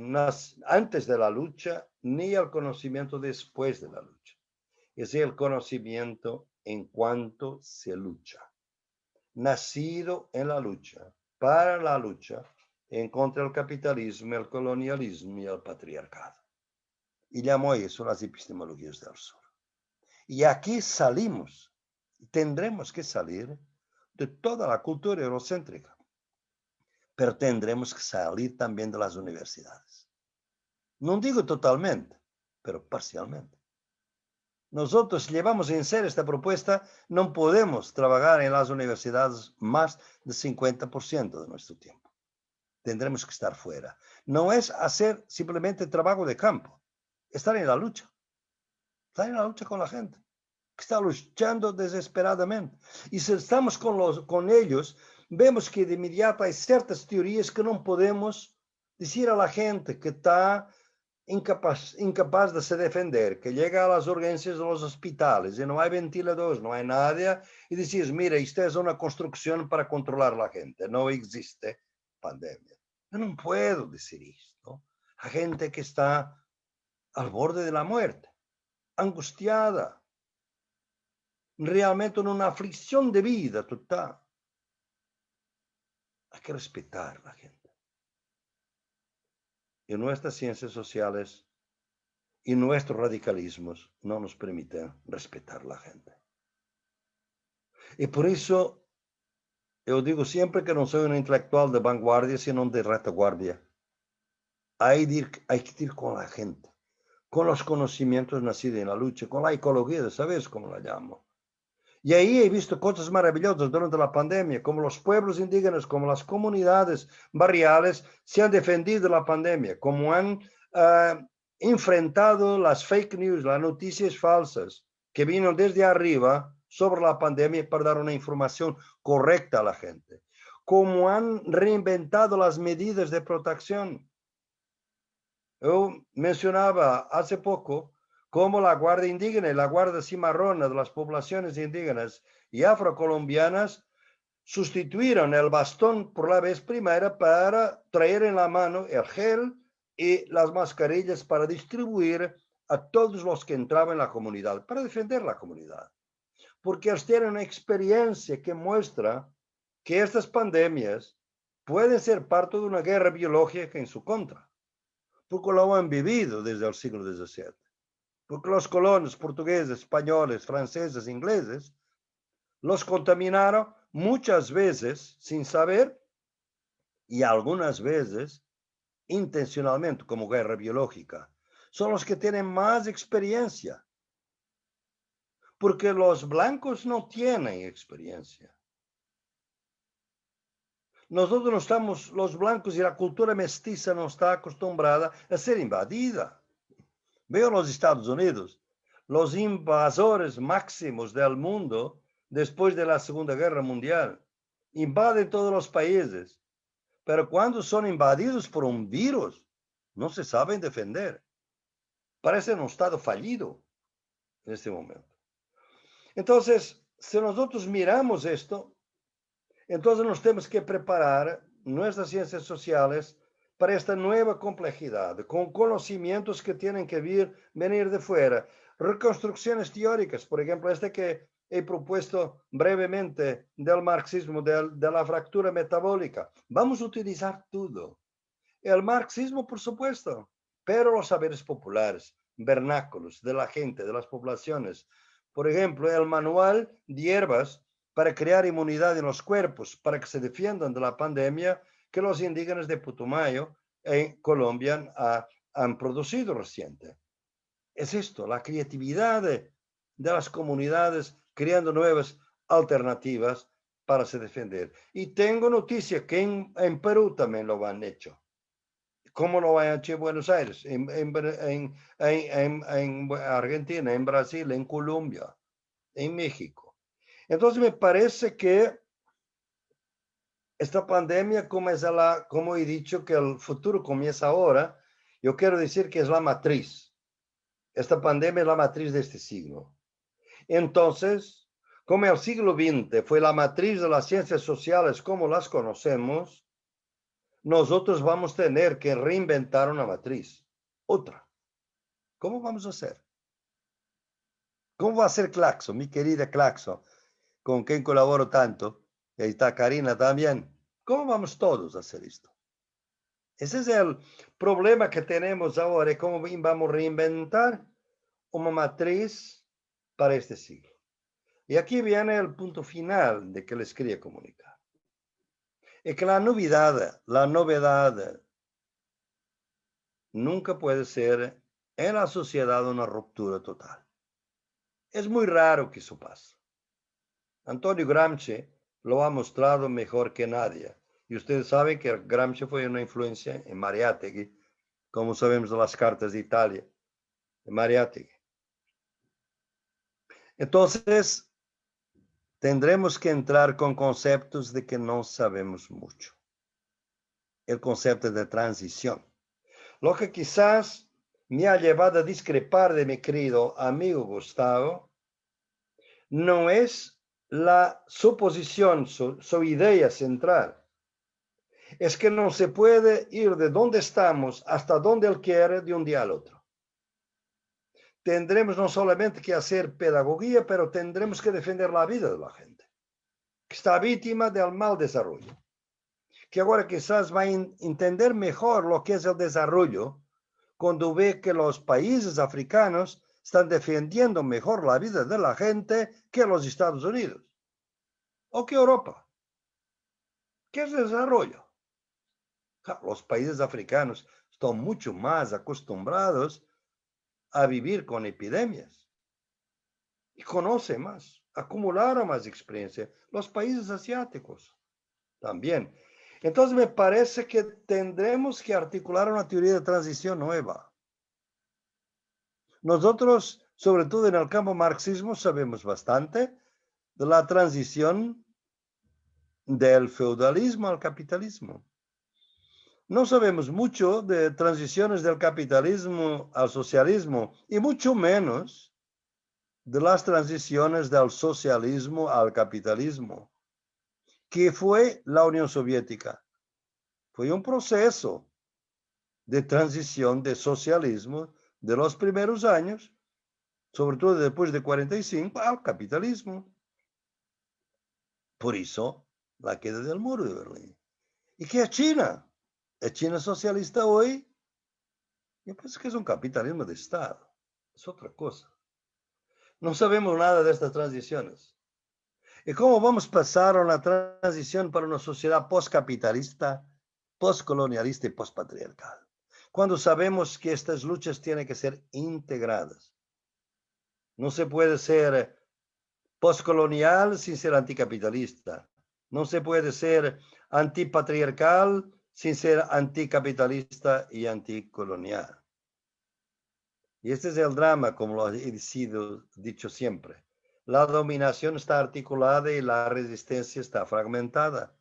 antes de la lucha, ni el conocimiento después de la lucha. Es el conocimiento en cuanto se lucha. Nacido en la lucha, para la lucha, en contra del capitalismo, el colonialismo y el patriarcado. Y llamó eso las epistemologías del sur. Y aquí salimos, tendremos que salir de toda la cultura eurocéntrica, pero tendremos que salir también de las universidades. No digo totalmente, pero parcialmente. Nosotros llevamos en serio esta propuesta, no podemos trabajar en las universidades más del 50% de nuestro tiempo. Tendremos que estar fuera. No es hacer simplemente trabajo de campo, estar en la lucha. Estar en la lucha con la gente, que está luchando desesperadamente. Y si estamos con ellos, vemos que de inmediato hay ciertas teorías que no podemos decir a la gente que está incapaz de se defender, que llega a las urgencias de los hospitales y no hay ventiladores, no hay nada, y decís, mira, esto es una construcción para controlar a la gente, no existe pandemia. Yo no puedo decir esto a gente que está al borde de la muerte, angustiada, realmente en una aflicción de vida total. Hay que respetar a la gente. Y nuestras ciencias sociales y nuestros radicalismos no nos permiten respetar a la gente. Y por eso yo digo siempre que no soy un intelectual de vanguardia, sino de retaguardia. Hay que ir con la gente, con los conocimientos nacidos en la lucha, con la ecología, ¿sabes cómo la llamo? Y ahí he visto cosas maravillosas durante la pandemia, como los pueblos indígenas, como las comunidades barriales se han defendido de la pandemia, como han enfrentado las fake news, las noticias falsas que vino desde arriba sobre la pandemia para dar una información correcta a la gente, como han reinventado las medidas de protección. Yo mencionaba hace poco cómo la Guardia Indígena y la Guardia Cimarrona de las poblaciones indígenas y afrocolombianas sustituyeron el bastón por la vez primera para traer en la mano el gel y las mascarillas para distribuir a todos los que entraban en la comunidad, para defender la comunidad. Porque ellos tienen una experiencia que muestra que estas pandemias pueden ser parte de una guerra biológica en su contra, porque lo han vivido desde el siglo XVII. Porque los colonos portugueses, españoles, franceses, ingleses, los contaminaron muchas veces sin saber y algunas veces intencionalmente como guerra biológica. Son los que tienen más experiencia, porque los blancos no tienen experiencia. Nosotros no estamos, los blancos y la cultura mestiza no está acostumbrada a ser invadida. Veo los Estados Unidos, los invasores máximos del mundo después de la Segunda Guerra Mundial. Invaden todos los países, pero cuando son invadidos por un virus, no se saben defender. Parecen un estado fallido en este momento. Entonces, si nosotros miramos esto, entonces nos tenemos que preparar nuestras ciencias sociales para esta nueva complejidad, con conocimientos que tienen que venir de fuera. Reconstrucciones teóricas, por ejemplo, que he propuesto brevemente del marxismo, de la fractura metabólica. Vamos a utilizar todo. El marxismo, por supuesto, pero los saberes populares, vernáculos, de la gente, de las poblaciones. Por ejemplo, el manual de hierbas para crear inmunidad en los cuerpos, para que se defiendan de la pandemia que los indígenas de Putumayo en Colombia han producido reciente. Es esto, la creatividad de las comunidades creando nuevas alternativas para se defender. Y tengo noticia que en Perú también lo han hecho. ¿Cómo lo han hecho en Buenos Aires? En Argentina, en Brasil, en Colombia, en México. Entonces me parece que esta pandemia, como he dicho que el futuro comienza ahora, yo quiero decir que es la matriz. Esta pandemia es la matriz de este siglo. Entonces, como el siglo XX fue la matriz de las ciencias sociales como las conocemos, nosotros vamos a tener que reinventar una matriz, otra. ¿Cómo vamos a hacer? ¿Cómo va a ser Claxo, mi querida Claxo, con quien colaboro tanto? Y ahí está Karina también. ¿Cómo vamos todos a hacer esto? Ese es el problema que tenemos ahora, cómo vamos a reinventar una matriz para este siglo. Y aquí viene el punto final de que les quería comunicar. Es que la novedad nunca puede ser en la sociedad una ruptura total. Es muy raro que eso pase. Antonio Gramsci lo ha mostrado mejor que nadie. Y ustedes saben que Gramsci fue una influencia en Mariátegui, como sabemos de las cartas de Italia, de Mariátegui. Entonces, tendremos que entrar con conceptos de que no sabemos mucho. El concepto de transición. Lo que quizás me ha llevado a discrepar de mi querido amigo Gustavo no es su posición, su idea central. Es que no se puede ir de donde estamos hasta donde él quiere de un día al otro. Tendremos no solamente que hacer pedagogía, pero tendremos que defender la vida de la gente, que está víctima del mal desarrollo. Que ahora quizás va a entender mejor lo que es el desarrollo cuando ve que los países africanos están defendiendo mejor la vida de la gente que los Estados Unidos o que Europa. ¿Qué es desarrollo? Los países africanos están mucho más acostumbrados a vivir con epidemias y conocen más, acumularon más experiencia. Los países asiáticos también. Entonces me parece que tendremos que articular una teoría de transición nueva. Nosotros, sobre todo en el campo marxismo, sabemos bastante de la transición del feudalismo al capitalismo. No sabemos mucho de transiciones del capitalismo al socialismo y mucho menos de las transiciones del socialismo al capitalismo, que fue la Unión Soviética. Fue un proceso de transición de socialismo de los primeros años, sobre todo después de 45, al capitalismo. Por eso, la queda del muro de Berlín. ¿Y qué es China? ¿Es China socialista hoy? Yo pienso que es un capitalismo de Estado. Es otra cosa. No sabemos nada de estas transiciones. ¿Y cómo vamos a pasar a una transición para una sociedad postcapitalista, postcolonialista y postpatriarcal? Cuando sabemos que estas luchas tienen que ser integradas. No se puede ser postcolonial sin ser anticapitalista. No se puede ser antipatriarcal sin ser anticapitalista y anticolonial. Y este es el drama, como lo he dicho siempre. La dominación está articulada y la resistencia está fragmentada.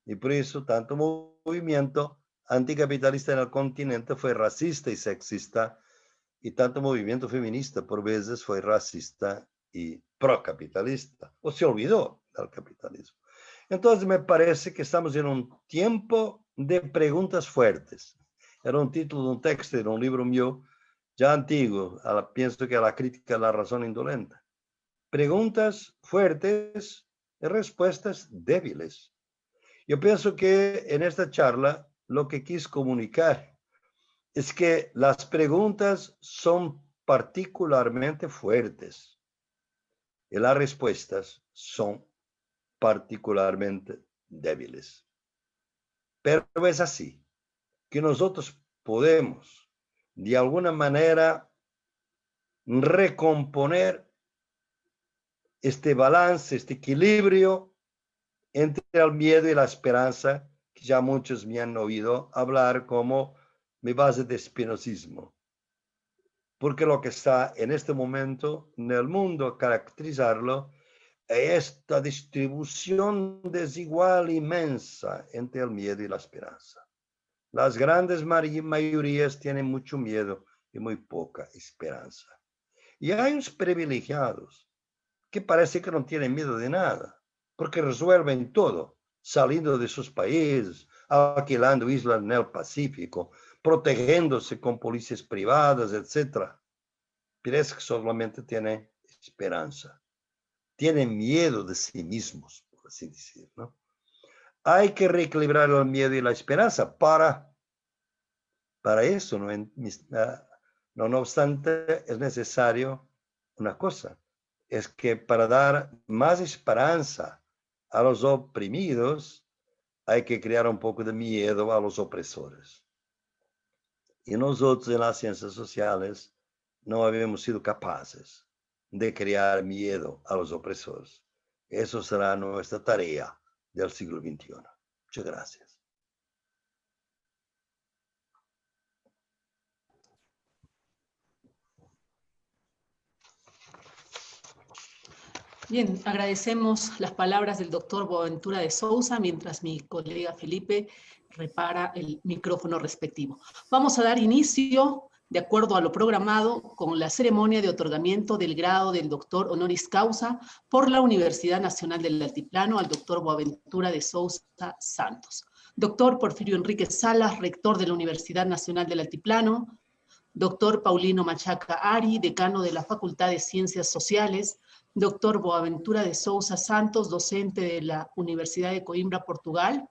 Y por eso tanto movimiento anticapitalista en el continente fue racista y sexista, y tanto movimiento feminista por veces fue racista y procapitalista, o se olvidó del capitalismo. Entonces me parece que estamos en un tiempo de preguntas fuertes. Era un título de un texto de un libro mío ya antiguo, pienso que a la crítica de la razón indolente. Preguntas fuertes y respuestas débiles. Yo pienso que en esta charla lo que quise comunicar es que las preguntas son particularmente fuertes y las respuestas son particularmente débiles. Pero es así, que nosotros podemos de alguna manera recomponer este balance, este equilibrio entre el miedo y la esperanza, que ya muchos me han oído hablar como mi base de espinosismo. Porque lo que está en este momento en el mundo, caracterizarlo, es esta distribución desigual inmensa entre el miedo y la esperanza. Las grandes mayorías tienen mucho miedo y muy poca esperanza. Y hay unos privilegiados que parece que no tienen miedo de nada, porque resuelven todo, saliendo de sus países, alquilando islas en el Pacífico, protegiéndose con policías privadas, etc. Parece que solamente tienen esperanza. Tienen miedo de sí mismos, por así decir, ¿no? Hay que reequilibrar el miedo y la esperanza para eso, no obstante, es necesario una cosa, es que para dar más esperanza a los oprimidos, hay que crear un poco de miedo a los opresores. Y nosotros en las ciencias sociales no habíamos sido capaces de crear miedo a los opresores. Eso será nuestra tarea del siglo XXI. Muchas gracias. Bien, agradecemos las palabras del doctor Boaventura de Sousa, mientras mi colega Felipe repara el micrófono respectivo. Vamos a dar inicio, de acuerdo a lo programado, con la ceremonia de otorgamiento del grado del doctor honoris causa por la Universidad Nacional del Altiplano al doctor Boaventura de Sousa Santos. Doctor Porfirio Enrique Salas, rector de la Universidad Nacional del Altiplano. Doctor Paulino Machaca Ari, decano de la Facultad de Ciencias Sociales. Doctor Boaventura de Sousa Santos, docente de la Universidad de Coimbra, Portugal.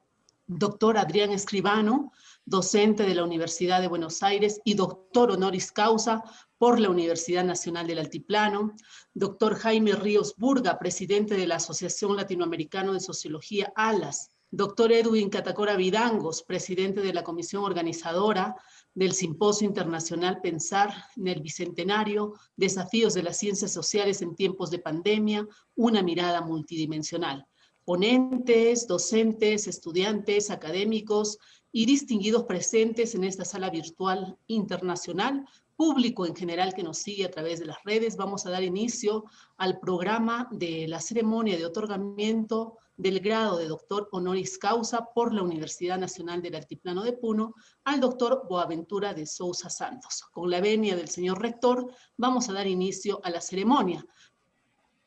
Doctor Adrián Escribano, docente de la Universidad de Buenos Aires y doctor honoris causa por la Universidad Nacional del Altiplano. Doctor Jaime Ríos Burga, presidente de la Asociación Latinoamericana de Sociología, ALAS. Doctor Edwin Catacora Vidangos, presidente de la comisión organizadora del Simposio Internacional Pensar en el Bicentenario, Desafíos de las Ciencias Sociales en Tiempos de Pandemia, una mirada multidimensional. Ponentes, docentes, estudiantes, académicos y distinguidos presentes en esta sala virtual internacional, público en general que nos sigue a través de las redes, vamos a dar inicio al programa de la ceremonia de otorgamiento del grado de doctor honoris causa por la Universidad Nacional del Altiplano de Puno al doctor Boaventura de Sousa Santos. Con la venia del señor rector, vamos a dar inicio a la ceremonia,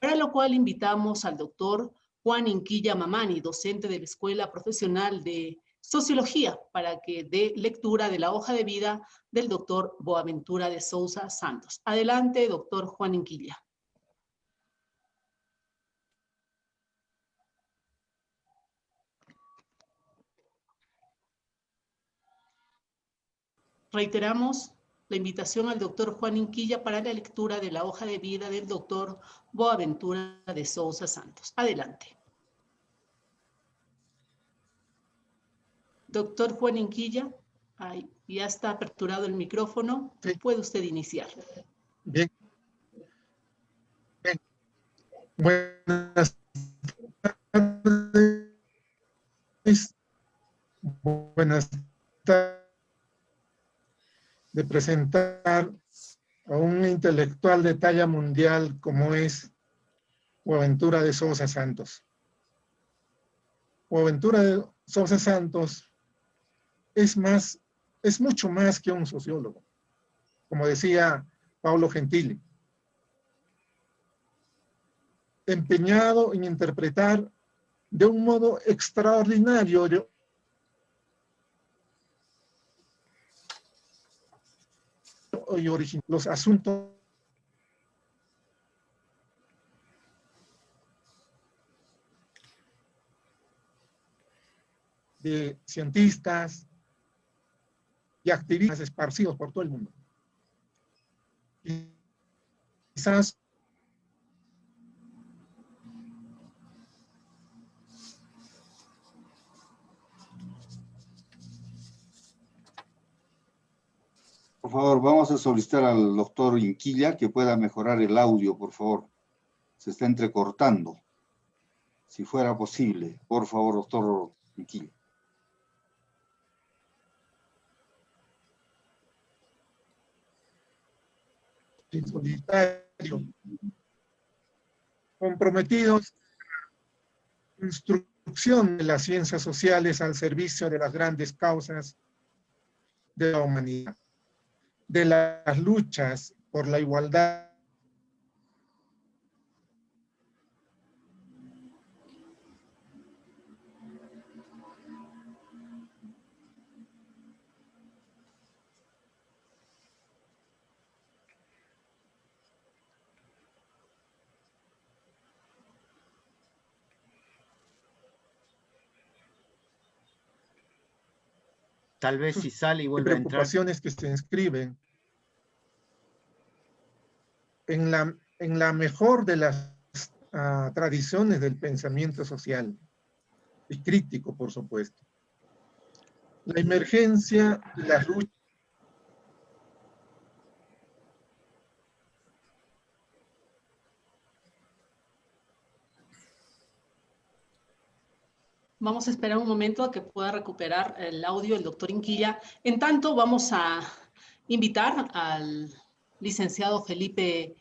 para lo cual invitamos al doctor Juan Inquilla Mamani, docente de la Escuela Profesional de Sociología, para que dé lectura de la hoja de vida del doctor Boaventura de Sousa Santos. Adelante, doctor Juan Inquilla. Reiteramos la invitación al doctor Juan Inquilla para la lectura de la hoja de vida del doctor Boaventura de Sousa Santos. Adelante. Doctor Juan Inquilla, ya está aperturado el micrófono. Sí. Puede usted iniciar. Bien. Bien. Buenas tardes. Buenas tardes. De presentar a un intelectual de talla mundial como es Boaventura de Sousa Santos. Boaventura de Sousa Santos es mucho más que un sociólogo, como decía Paulo Gentili, empeñado en interpretar de un modo extraordinario y original los asuntos de cientistas y activistas esparcidos por todo el mundo. Quizás por favor, vamos a solicitar al doctor Inquilla que pueda mejorar el audio, por favor. se está entrecortando. Si fuera posible, por favor, doctor Quinquilla. Solitario, comprometidos en instrucción de las ciencias sociales al servicio de las grandes causas de la humanidad, de las luchas por la igualdad. Tal vez si sale y vuelve a entrar. Preocupaciones que se inscriben en la mejor de las tradiciones del pensamiento social y crítico, por supuesto. La emergencia y las luchas. Vamos a esperar un momento a que pueda recuperar el audio el doctor Quinquilla. En tanto, vamos a invitar al licenciado Felipe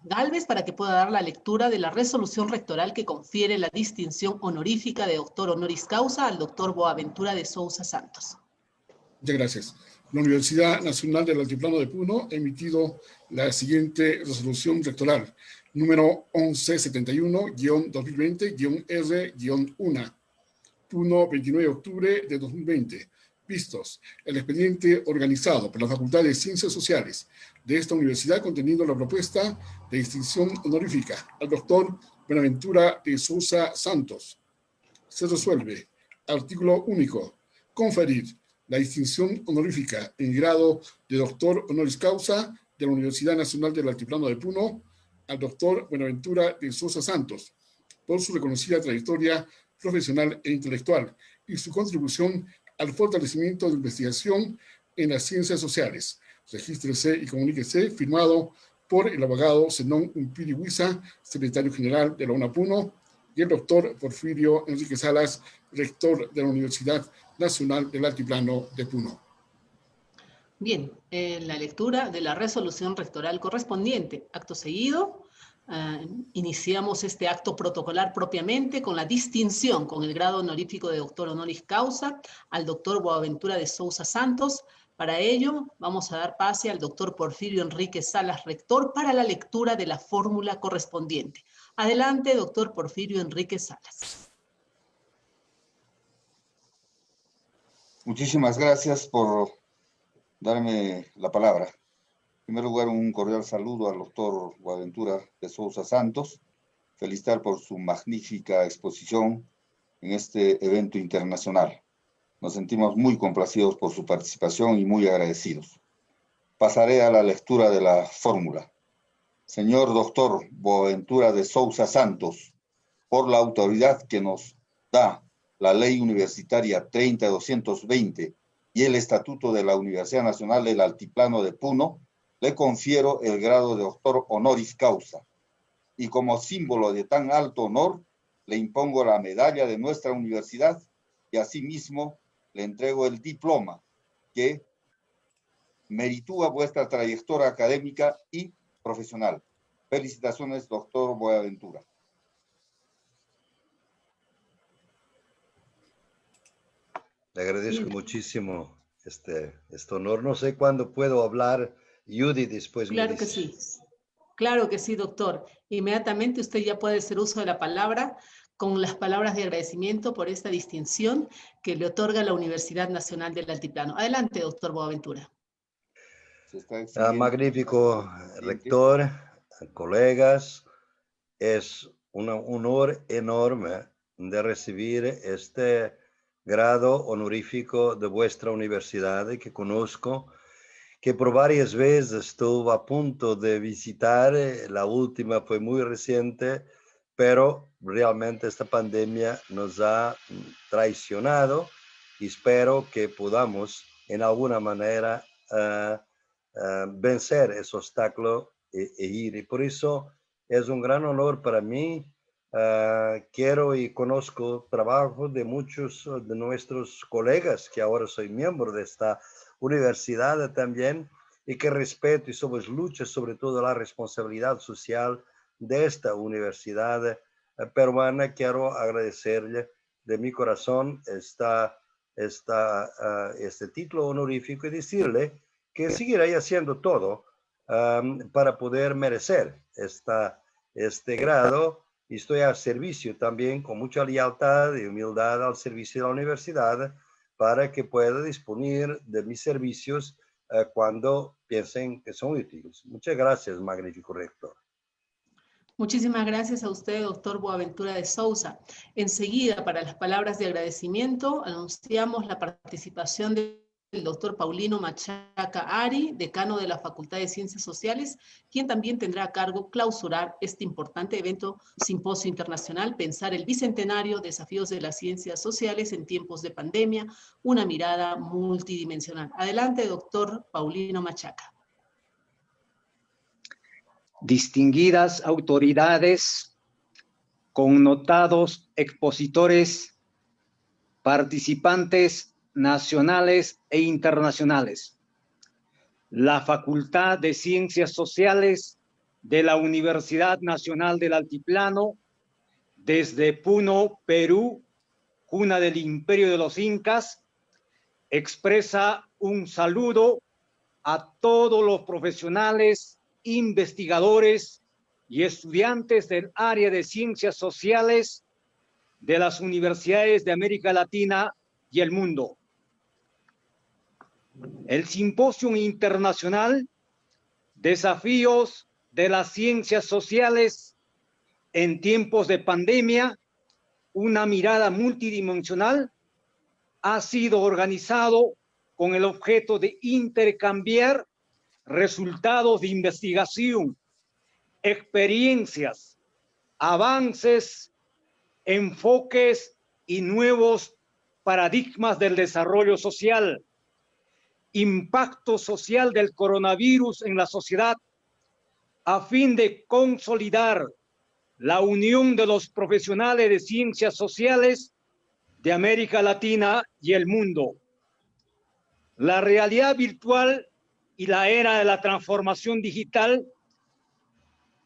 Gálvez para que pueda dar la lectura de la resolución rectoral que confiere la distinción honorífica de doctor honoris causa al doctor Boaventura de Sousa Santos. Muchas gracias. La Universidad Nacional del Altiplano de Puno ha emitido la siguiente resolución rectoral, número 1171-2020-R-1, Puno, 29 de octubre de 2020. Vistos, el expediente organizado por la Facultad de Ciencias Sociales de esta universidad conteniendo la propuesta de distinción honorífica al doctor Buenaventura de Sousa Santos. Se resuelve, artículo único, conferir la distinción honorífica en grado de doctor honoris causa de la Universidad Nacional del Altiplano de Puno al doctor Buenaventura de Sousa Santos por su reconocida trayectoria profesional e intelectual y su contribución al fortalecimiento de la investigación en las ciencias sociales. Regístrese y comuníquese, firmado por el abogado Zenón Umpiri Huiza, secretario general de la UNAPUNO, y el doctor Porfirio Enrique Salas, rector de la Universidad Nacional del Altiplano de Puno. Bien, la lectura de la resolución rectoral correspondiente. Acto seguido, iniciamos este acto protocolar propiamente con la distinción, con el grado honorífico de doctor honoris causa al doctor Boaventura de Sousa Santos. Para ello, vamos a dar pase al doctor Porfirio Enrique Salas, rector, para la lectura de la fórmula correspondiente. Adelante, doctor Porfirio Enrique Salas. Muchísimas gracias por darme la palabra. En primer lugar, un cordial saludo al doctor Boaventura de Sousa Santos, felicitar por su magnífica exposición en este evento internacional. Nos sentimos muy complacidos por su participación y muy agradecidos. Pasaré a la lectura de la fórmula. Señor doctor Boaventura de Sousa Santos, por la autoridad que nos da la Ley Universitaria 30-220 y el Estatuto de la Universidad Nacional del Altiplano de Puno, le confiero el grado de doctor honoris causa. Y como símbolo de tan alto honor, le impongo la medalla de nuestra universidad y asimismo le entrego el diploma que meritúa vuestra trayectoria académica y profesional. Felicitaciones, doctor Boaventura. Le agradezco muchísimo este honor. No sé cuándo puedo hablar, Judy, después me Claro dice. que sí. Claro que sí, doctor. Inmediatamente usted ya puede hacer uso de la palabra con las palabras de agradecimiento por esta distinción que le otorga la Universidad Nacional del Altiplano. Adelante, doctor Boaventura. Magnífico rector, colegas. Es un honor enorme de recibir este grado honorífico de vuestra universidad que conozco, que por varias veces estuve a punto de visitar. La última fue muy reciente, pero realmente esta pandemia nos ha traicionado y espero que podamos en alguna manera vencer ese obstáculo e ir. Y por eso Es un gran honor para mí. Quiero y conozco trabajo de muchos de nuestros colegas, que ahora soy miembro de esta universidad también, y que respeto y somos luchas sobre todo la responsabilidad social de esta universidad peruana. Quiero agradecerle de mi corazón este título honorífico y decirle que seguiré haciendo todo para poder merecer este grado, y estoy al servicio también con mucha lealtad y humildad al servicio de la universidad para que pueda disponer de mis servicios cuando piensen que son útiles. Muchas gracias, magnífico rector. Muchísimas gracias a usted, doctor Boaventura de Sousa. Enseguida, para las palabras de agradecimiento, anunciamos la participación del doctor Paulino Machaca Ari, decano de la Facultad de Ciencias Sociales, quien también tendrá a cargo clausurar este importante evento, Simposio Internacional, Pensar el Bicentenario, Desafíos de las Ciencias Sociales en Tiempos de Pandemia, una mirada multidimensional. Adelante, doctor Paulino Machaca. Distinguidas autoridades, connotados expositores, participantes nacionales e internacionales. La Facultad de Ciencias Sociales de la Universidad Nacional del Altiplano, desde Puno, Perú, cuna del Imperio de los Incas, expresa un saludo a todos los profesionales, investigadores y estudiantes del área de ciencias sociales de las universidades de América Latina y el mundo. El Simposio Internacional Desafíos de las Ciencias Sociales en Tiempos de Pandemia, una mirada multidimensional, ha sido organizado con el objeto de intercambiar resultados de investigación, experiencias, avances, enfoques y nuevos paradigmas del desarrollo social, impacto social del coronavirus en la sociedad, a fin de consolidar la unión de los profesionales de ciencias sociales de América Latina y el mundo. La realidad virtual y la era de la transformación digital,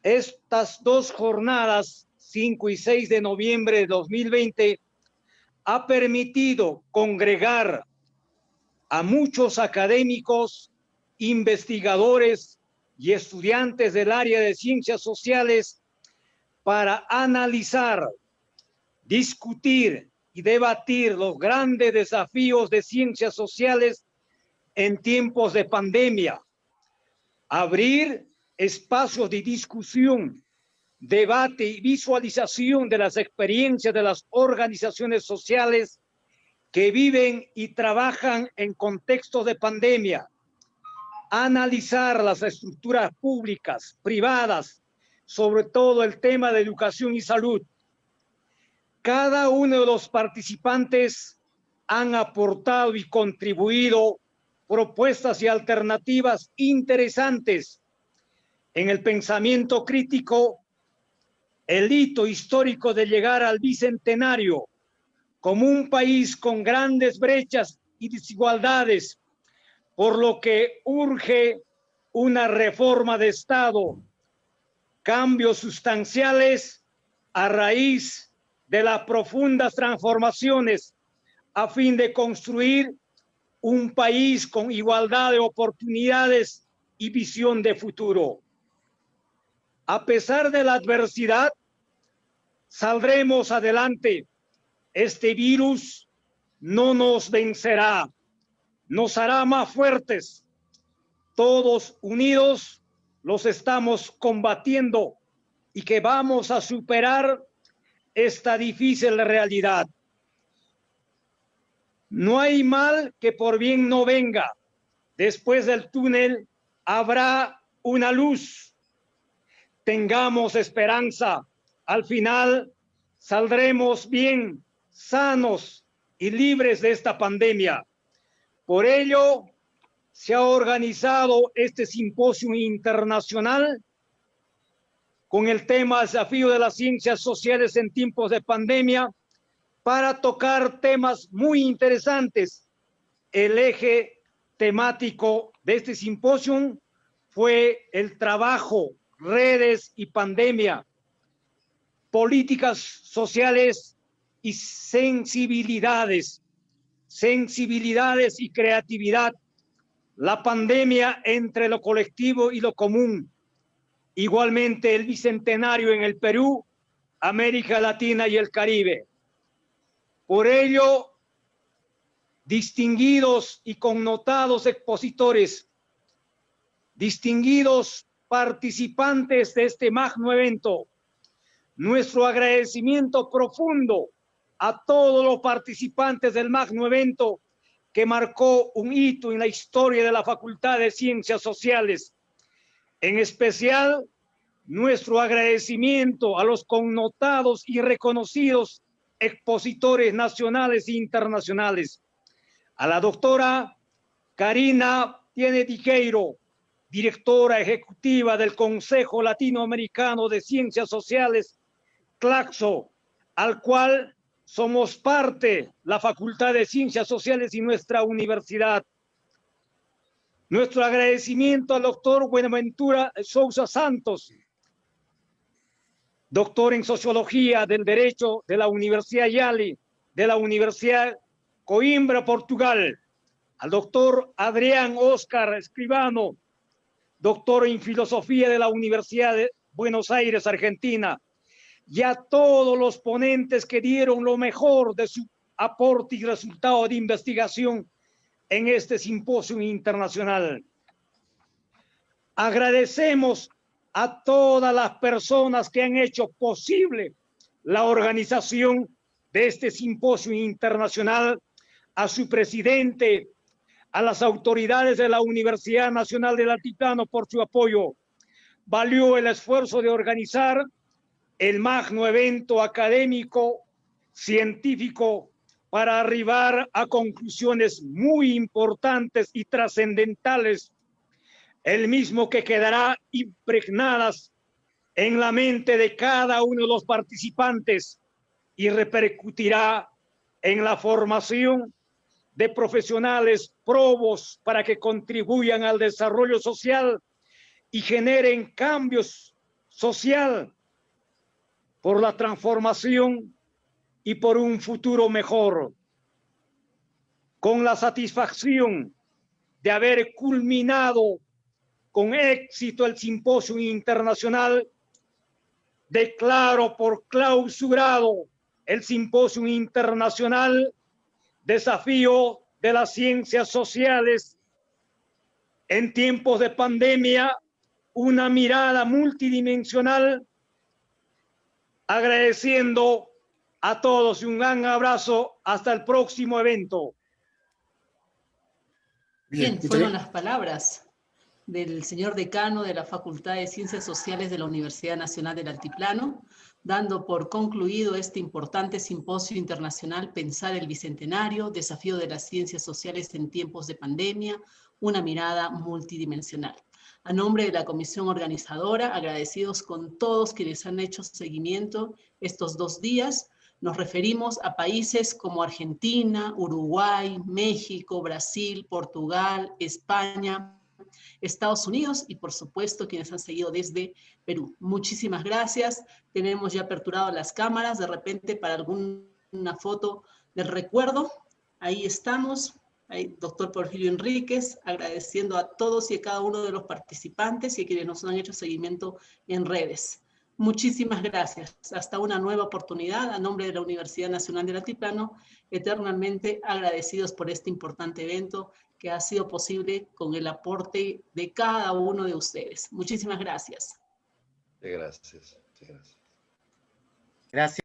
estas dos jornadas, 5 y 6 de noviembre de 2020, ha permitido congregar a muchos académicos, investigadores y estudiantes del área de ciencias sociales para analizar, discutir y debatir los grandes desafíos de ciencias sociales en tiempos de pandemia, abrir espacios de discusión, debate y visualización de las experiencias de las organizaciones sociales que viven y trabajan en contextos de pandemia, analizar las estructuras públicas, privadas, sobre todo el tema de educación y salud. Cada uno de los participantes han aportado y contribuido propuestas y alternativas interesantes en el pensamiento crítico, el hito histórico de llegar al bicentenario como un país con grandes brechas y desigualdades, por lo que urge una reforma de Estado, cambios sustanciales a raíz de las profundas transformaciones a fin de construir un país con igualdad de oportunidades y visión de futuro. A pesar de la adversidad, saldremos adelante. Este virus no nos vencerá, nos hará más fuertes. Todos unidos los estamos combatiendo y que vamos a superar esta difícil realidad. No hay mal que por bien no venga. Después del túnel habrá una luz. Tengamos esperanza. Al final saldremos bien, sanos y libres de esta pandemia. Por ello, se ha organizado este simposio internacional con el tema Desafío de las Ciencias Sociales en tiempos de pandemia, para tocar temas muy interesantes. El eje temático de este simposio fue el trabajo, redes y pandemia, políticas sociales y sensibilidades y creatividad, la pandemia entre lo colectivo y lo común. Igualmente el bicentenario en el Perú, América Latina y el Caribe. Por ello, distinguidos y connotados expositores, distinguidos participantes de este magno evento, nuestro agradecimiento profundo a todos los participantes del magno evento que marcó un hito en la historia de la Facultad de Ciencias Sociales. En especial, nuestro agradecimiento a los connotados y reconocidos expositores nacionales e internacionales. A la doctora Karina Tiene Tijero, directora ejecutiva del Consejo Latinoamericano de Ciencias Sociales, CLACSO, al cual somos parte, la Facultad de Ciencias Sociales y nuestra universidad. Nuestro agradecimiento al doctor Buenaventura Sousa Santos, doctor en Sociología del Derecho de la Universidad Yale, de la Universidad Coimbra, Portugal. Al doctor Adrián Óscar Escribano, doctor en Filosofía de la Universidad de Buenos Aires, Argentina. Y a todos los ponentes que dieron lo mejor de su aporte y resultado de investigación en este simposio internacional. Agradecemos a todas las personas que han hecho posible la organización de este simposio internacional, a su presidente, a las autoridades de la Universidad Nacional del Altiplano por su apoyo. Valió el esfuerzo de organizar el magno evento académico, científico, para arribar a conclusiones muy importantes y trascendentales, el mismo que quedará impregnadas en la mente de cada uno de los participantes y repercutirá en la formación de profesionales probos para que contribuyan al desarrollo social y generen cambios social por la transformación y por un futuro mejor. Con la satisfacción de haber culminado con éxito el simposio internacional, declaro por clausurado el simposio internacional Desafío de las Ciencias Sociales en tiempos de pandemia, una mirada multidimensional, agradeciendo a todos y un gran abrazo hasta el próximo evento. Bien, fueron las palabras del señor decano de la Facultad de Ciencias Sociales de la Universidad Nacional del Altiplano, dando por concluido este importante simposio internacional Pensar el Bicentenario, Desafío de las Ciencias Sociales en tiempos de pandemia, una mirada multidimensional. A nombre de la comisión organizadora, agradecidos con todos quienes han hecho seguimiento estos 2 días, nos referimos a países como Argentina, Uruguay, México, Brasil, Portugal, España, Estados Unidos y por supuesto quienes han seguido desde Perú. Muchísimas gracias. Tenemos ya aperturado las cámaras de repente para alguna foto del recuerdo. Ahí estamos. Ahí, doctor Porfirio Enríquez, agradeciendo a todos y a cada uno de los participantes y a quienes nos han hecho seguimiento en redes. Muchísimas gracias. Hasta una nueva oportunidad. A nombre de la Universidad Nacional del Altiplano, eternamente agradecidos por este importante evento que ha sido posible con el aporte de cada uno de ustedes. Muchísimas gracias. Gracias. Gracias. Gracias.